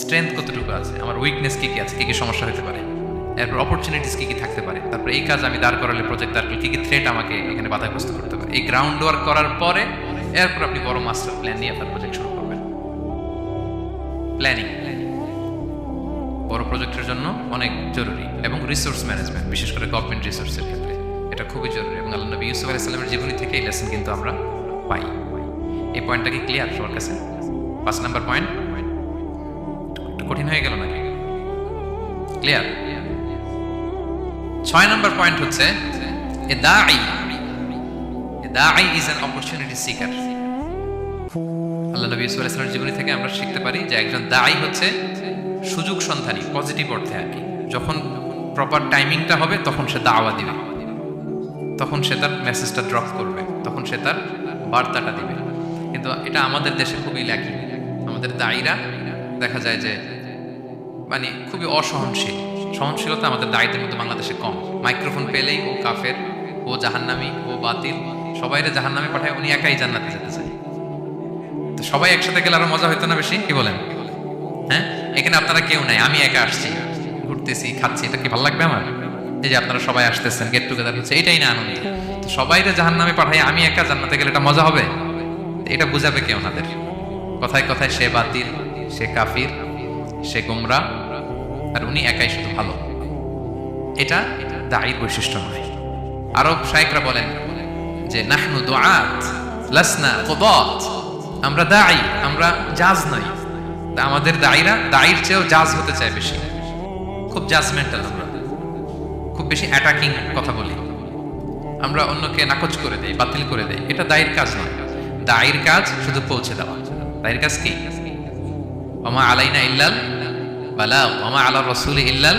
স্ট্রেংথ কতটুকু আছে, আমার উইকনেস কি কি আছে, কি কি সমস্যা হতে পারে, এরপর অপরচুনিটিস কি কি থাকতে পারে, তারপর এই কাজ আমি দাঁড় করালে, প্রজেক্ট দাঁড় করলে কি কি থ্রেট আমাকে এখানে বাধাগ্রস্ত করতে পারে। এই গ্রাউন্ড ওয়ার্ক করার পরে এরপর আপনি বড় মাস্টার প্ল্যান নিয়ে আপনার প্রজেক্ট শুরু করবেন। প্ল্যানিং বড় প্রজেক্টের জন্য অনেক জরুরি, এবং রিসোর্স ম্যানেজমেন্ট, বিশেষ করে গভর্নমেন্ট রিসোর্সের ক্ষেত্রে এটা খুবই জরুরি। এবং আল্লাহ নবী ইউসুফ আলাইহিস সালামের জীবনী থেকে এই লেসন কিন্তু আমরা পাই। এই পয়েন্টটা কি ক্লিয়ার সবার কাছে? 5 নাম্বার পয়েন্ট একটু কঠিন হয়ে গেল নাকি? ক্লিয়ার? 6 নাম্বার পয়েন্ট হচ্ছে এ দাঈ ইজ অ্যান অপরচুনিটি সিকার। আল্লাহ নবী ইউসুফ আলাইহিস সালামের জীবনী থেকে আমরা শিখতে পারি যে একজন দাঈ হচ্ছে সুযোগ সন্ধানী, পজিটিভ অর্থে আর কি। যখন প্রপার টাইমিংটা হবে তখন সে দাওয়া দিবে, তখন সে তার মেসেজটা ড্রপ করবে, তখন সে তার বার্তাটা দিবে। কিন্তু এটা আমাদের দেশে খুবই ল্যাকিং। আমাদের দায়ীরা দেখা যায় যে মানে খুবই অসহনশীল। সহনশীলতা আমাদের দায়ীদের মধ্যে বাংলাদেশে কম। মাইক্রোফোন পেলেই ও কাফের, ও জাহান্নামী, ও বাতিল, সবাইরে জাহান্নামে পাঠায়, উনি একাই জান্নাতে যেতে চায়। তো সবাই একসাথে গেলে আরো মজা হইতো না বেশি? কি বলেন? হ্যাঁ, এখানে আপনারা কেউ নাই, আমি একা আসছি, ঘুরতেছি, খাচ্ছি, এটা কি ভালো লাগবে আমার? এই যে আপনারা সবাই আসতেছেন, গেট টুগেদার হচ্ছে, এটাই না আনন্দ। তো সবাইরে জাহান্নামে পাঠাই, আমি একা জান্নাতে গেলে এটা মজা হবে? এটা বুঝাবে কে ওনাদের? কথায় কথায় সে বাতিল, সে কাফির, সে গোমরা, আর উনি একাই শুধু ভালো। এটা দাঈর বৈশিষ্ট্য নয়। আরব শায়েখরা বলেন যে নাহনু দুআত লাসনা কুদাত, আমরা দাঈ, আমরা জাজ নই। আমাদের দায়ীরা দায়ীর চেয়েও জাজ হতে চায় বেশি, খুব জাজমেন্টাল, আমরা খুব বেশি অ্যাটাকিং কথা বলি, আমরা অন্যকে নাকচ করে দেই, বাতিল করে দেই। এটা দায়ীর কাজ নয়। দায়ীর কাজ শুধু পৌঁছে দেওয়া। দায়ীর কাজ কি? ওমা আলাইনা ইল্লাল বালাগ, ওমা আলা রাসূলি ইল্লাল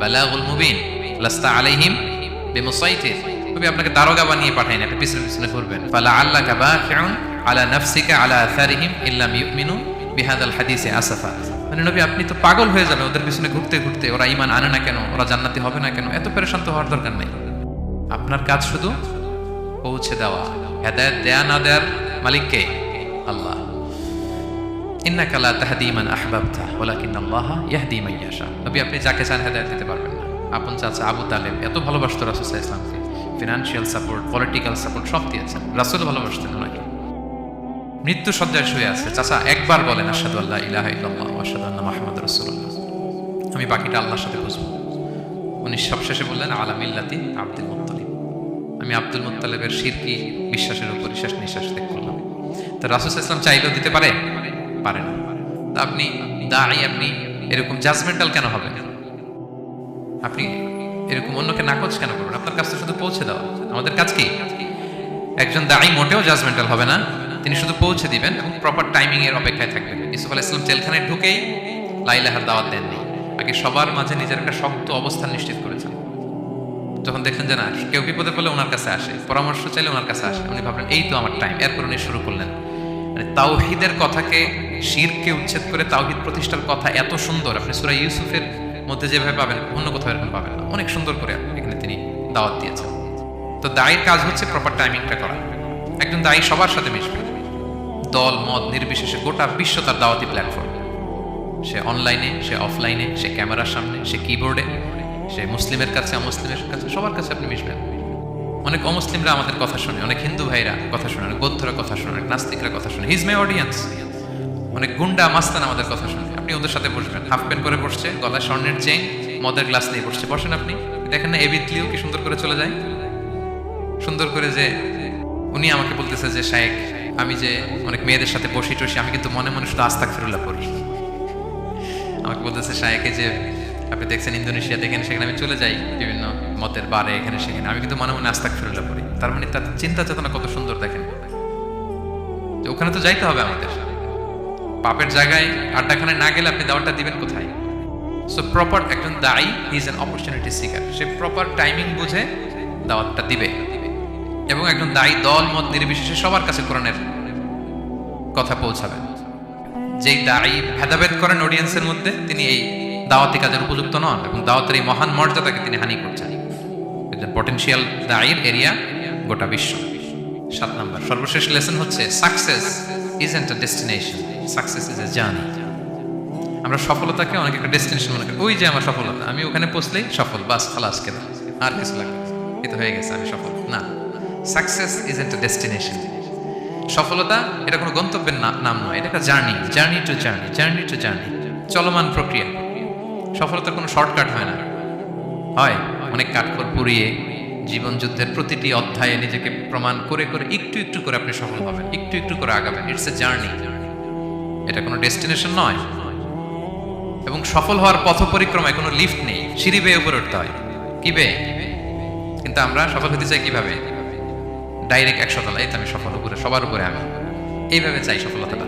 বালাগুল মুবিন, লাস্তা আলাইহিম বিমুসাইতির নবী আপনাকে দারোগা বানিয়ে পাঠায় না, আপনি পিছনে পিছনে ঘুরবেন। ফালা আল্লাকা বাখিউন আলা নাফসিকা আলা আসারিহিম ইল্লাম ইউমিনু বিহাদাল হাদিসে আসাফা। মানে নবী আপনি তো পাগল হয়ে যাবেন ওদের পিছনে ঘুরতে ঘুরতে, ওরা ঈমান আনে না কেন, ওরা জান্নাতি হবে না কেন, এত পেরেশান তো হওয়ার দরকার নেই। আপনার কাজ শুধু পৌঁছে দেওয়া। হেদায়েত দেয়া না দেয়ার মালিক কে? আল্লাহ। ইন্নাকা লা তাহদি মান আহবাবতা ওয়ালাকিন্নাল্লাহা ইয়াহদি মান ইয়াশা। নবী আপনি যাকে চান হেদায়েত দিতে পারবেন না। আপন চাচা আবু তালেব এত ভালোবাসতো রাসূল সাল্লাল্লাহু আলাইহি ওয়াসাল্লামকে, ফিনান্সিয়াল সাপোর্ট, পলিটিক্যাল সাপোর্ট সব দিয়েছেন। রাসূল ভালোবাসতেন ওনাকে। মৃত্যু সজ্জায় শুয়ে আছে, চাচা একবার বলেন আশহাদু আল্লা ইলাহা ইল্লাল্লাহ ওয়া আশহাদু আন্না মুহাম্মাদুর রাসূলুল্লাহ, আমি বাকিটা আল্লাহর সাথে বুঝবো। উনি সবশেষে বললেন আলা মিল্লাতি আব্দুল মুত্তালিব, আমি আব্দুল মুত্তালিবের শিরকি বিশ্বাসের উপর শেষ নিঃশ্বাস ত্যাগ করলাম। তো রাসূল সাল্লাল্লাহু আলাইহি ওয়াসাল্লাম চাইলেও দিতে পারে? পারে না। তা আপনি দাঁড়িয়ে আপনি এরকম জাজমেন্টাল কেন হবেন? আপনি এরকম অন্যকে নাকচ কেন করবেন? আপনার কাছে শুধু পৌঁছে দাও। আমাদের কাজ কি? একজন দাঁড়ি মোটেও জাজমেন্টাল হবে না, তিনি শুধু পৌঁছে দিবেন এবং প্রপার টাইমিং এর অপেক্ষায় থাকবেন। ইউসুফ আলাইহিস সালাম জেলখানায় ঢুকেই লা ইলাহার দাওয়াত দেননি, আগে সবার মাঝে নিজের একটা শক্ত অবস্থান নিশ্চিত করেছেন। যখন দেখলেন যে না কেউ বিপদে পড়লে ওনার কাছে আসে, পরামর্শ চাইলে ওনার কাছে আসে, উনি ভাবলেন এই তো আমার টাইম। এরপর উনি শুরু করলেন তাওহীদের কথাকে, শিরকে উচ্ছেদ করে তাওহীদ প্রতিষ্ঠার কথা এত সুন্দর আপনি সূরা ইউসুফের মধ্যে যেভাবে পাবেন অন্য কোথাও এরকম পাবেন না। অনেক সুন্দর করে এখানে তিনি দাওয়াত দিয়েছেন। তো দায়ীর কাজ হচ্ছে প্রপার টাইমিংটা করা। একজন দায়ী সবার সাথে মিশবে, দল মত নির্বিশেষে, গোটা বিশ্ব তার দাওয়াতি প্ল্যাটফর্ম। সে অনলাইনে, সে অফলাইনে, সে ক্যামেরার সামনে, সে কিবোর্ডে, সে মুসলিমের কাছে অমুসলিমের কাছে, সবার কাছে আপনি মিশবেন। অনেক অমুসলিমরা আমাদের কথা শুনে, অনেক হিন্দু ভাইরা কথা শুনে, অনেক বৌদ্ধরা কথা শুনে, অনেক নাস্তিকরা কথা শুনে, হিজ মাই অডিয়েন্স। অনেক গুন্ডা মাস্তান আমাদের কথা শুনে, আপনি ওদের সাথে বসবেন। হাফ প্যান্ট করে বসছে, গলায় স্বর্ণের চেইন, মদের গ্লাস নিয়ে বসছে, বসেন আপনি। দেখেন না এবিটলিও কি সুন্দর করে চলে যায়, সুন্দর করে। যে উনি আমাকে বলতেছে যে শায়েখ আমি যে অনেক মেয়েদের সাথে বসি টসি, আমি কিন্তু মনে মনে শুধু আস্তাগফিরুল্লাহ পড়ি। আমাকে বলতেছে শায়েখে যে আপনি দেখছেন ইন্দোনেশিয়া দেখেন, সেখানে আমি চলে যাই বিভিন্ন মতের বারে, এখানে সেখানে, আমি কিন্তু মনে মনে আস্তাগফিরুল্লাহ পড়ি। তার মানে তার চিন্তা চেতনা কত সুন্দর দেখেন। যে ওখানে তো যাইতে হবে আমাদের, পাপের জায়গায় আড্ডাখানায় না গেলে আপনি দাওয়াতটা দিবেন কোথায়? সো প্রপার একজন দায়ী he is an opportunity seeker, say proper timing বুঝে দাওয়াতটা দিবে। এবং একজন দায়ী দল মত নির্বিশেষে সবার কাছে কোরআনের কথা পৌঁছাবেন। যেই দায়ী ভেদাভেদ করেন অডিয়েন্সের মধ্যে, তিনি এই দাওয়াতি কাজের উপযুক্ত নন এবং দাওয়াতের এই মহান মর্যাদাকে তিনি হানি করছেন। একজন পটেনশিয়াল দায়ীর এরিয়া গোটা বিশ্ব। 7 নাম্বার সর্বশেষ লেসন হচ্ছে success isn't a destination, success is a journey. আমরা সফলতাকে অনেক একটা ডেস্টিনেশন মনে করি, ওই যে আমার সফলতা, আমি ওখানে পৌঁছলেই সফল, বাস খালাস কেন আর কিছু লাগবে, এটা হয়ে গেছে আমি সফল। না, সাকসেস ইজন্ট আ ডেস্টিনেশন। সফলতা এটা কোনো গন্তব্যের নাম নয়, এটা একটা journey, journey to journey, journey to journey, চলমান প্রক্রিয়া। সফলতার কোনো শর্টকাট হয় না, হয় অনেক কাঠখড় পুড়িয়ে জীবন যুদ্ধের প্রতিটি অধ্যায়ে নিজেকে প্রমাণ করে করে একটু একটু করে আপনি সফল হবেন, একটু একটু করে আগাবেন। ইটস এ জার্নি, এটা কোনো ডেস্টিনেশন নয়। এবং সফল হওয়ার পথ পরিক্রমায় কোনো লিফট নেই, সিঁড়ি বেয়ে উপরে উঠতে হয়। কি বেয়ে? কিন্তু আমরা সফল হতে চাই কিভাবে? ডাইরেক্ট 100 তলা, এই তো আমি সফল, উপরে সবার উপরে আমি, এইভাবে চাই সফলতাটা।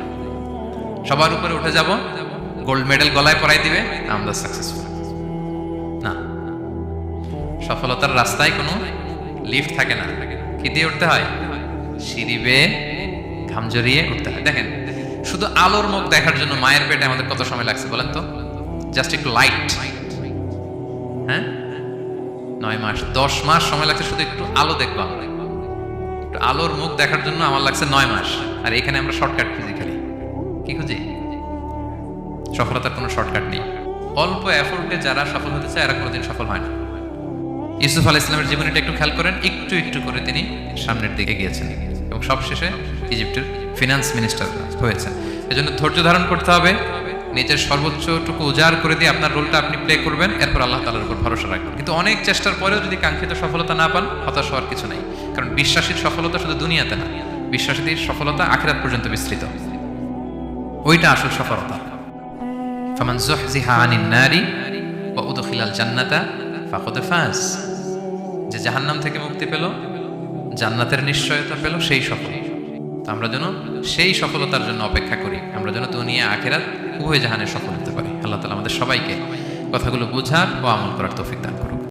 সবার উপরে উঠে যাব, গোল্ড মেডেল গলায় পরাই দিবে, আমরা সাকসেসফুল। না, সফলতার রাস্তায় কোনো লিফট থাকে না। কি দিয়ে উঠতে হয়? সিঁড়ি বেয়ে ঘাম জড়িয়ে উঠতে হয়। দেখেন শুধু আলোর মুখ দেখার জন্য মায়ের পেটে আমাদের কত সময় লাগছে বলেন তো? জাস্ট একটু লাইট, হ্যাঁ 9 মাস 10 মাস সময় লাগছে শুধু একটু আলো দেখবো। আমরা একটু আলোর মুখ দেখার জন্য আমার লাগছে 9 মাস। আর এখানে আমরা শর্টকাট খুঁজি, খালি কি খুঁজি? সফলতার কোনো শর্টকাট নেই। অল্প এফোর্টে যারা সফল হতে চায় এরা কোনোদিন সফল হয় না। ইউসুফ আলাইহিস সালামের জীবনীটা একটু খেয়াল করেন, একটু একটু করে তিনি সামনের দিকে গিয়েছেন এবং সবশেষে ইজিপ্টের ফিনান্স মিনিস্টার হয়েছেন। এজন্য ধৈর্য ধারণ করতে হবে, নিজের সর্বোচ্চটুকু উজাড় করে দিয়ে আপনার রোলটা আপনি প্লে করবেন, এরপর আল্লাহ তাআলার উপর ভরসা রাখবেন। কিন্তু অনেক চেষ্টার পরেও যদি কাঙ্ক্ষিত সফলতা না পান, হতাশ হওয়ার কিছু নাই। কারণ বিশ্বাসীর সফলতা শুধু দুনিয়াতে না, বিশ্বাসীদের সফলতা আখিরাত পর্যন্ত বিস্তৃত। ওইটা আসল সফলতা। ফামান যুহজিহা আনিন নারি ওয়া উদখিলাল জান্নাতা ফাকাদ ফাজ। যে জাহান্নাম থেকে মুক্তি পেল, জান্নাতের নিশ্চয়তা পেল, সেই সফল। তো আমরা যেন সেই সফলতার জন্য অপেক্ষা করি, আমরা যেন দুনিয়া আখিরাত উভয় জাহানে সফল হতে পারি। আল্লাহ তাআলা আমাদের সবাইকে কথাগুলো বোঝার ও আমল করার তৌফিক দান করুন।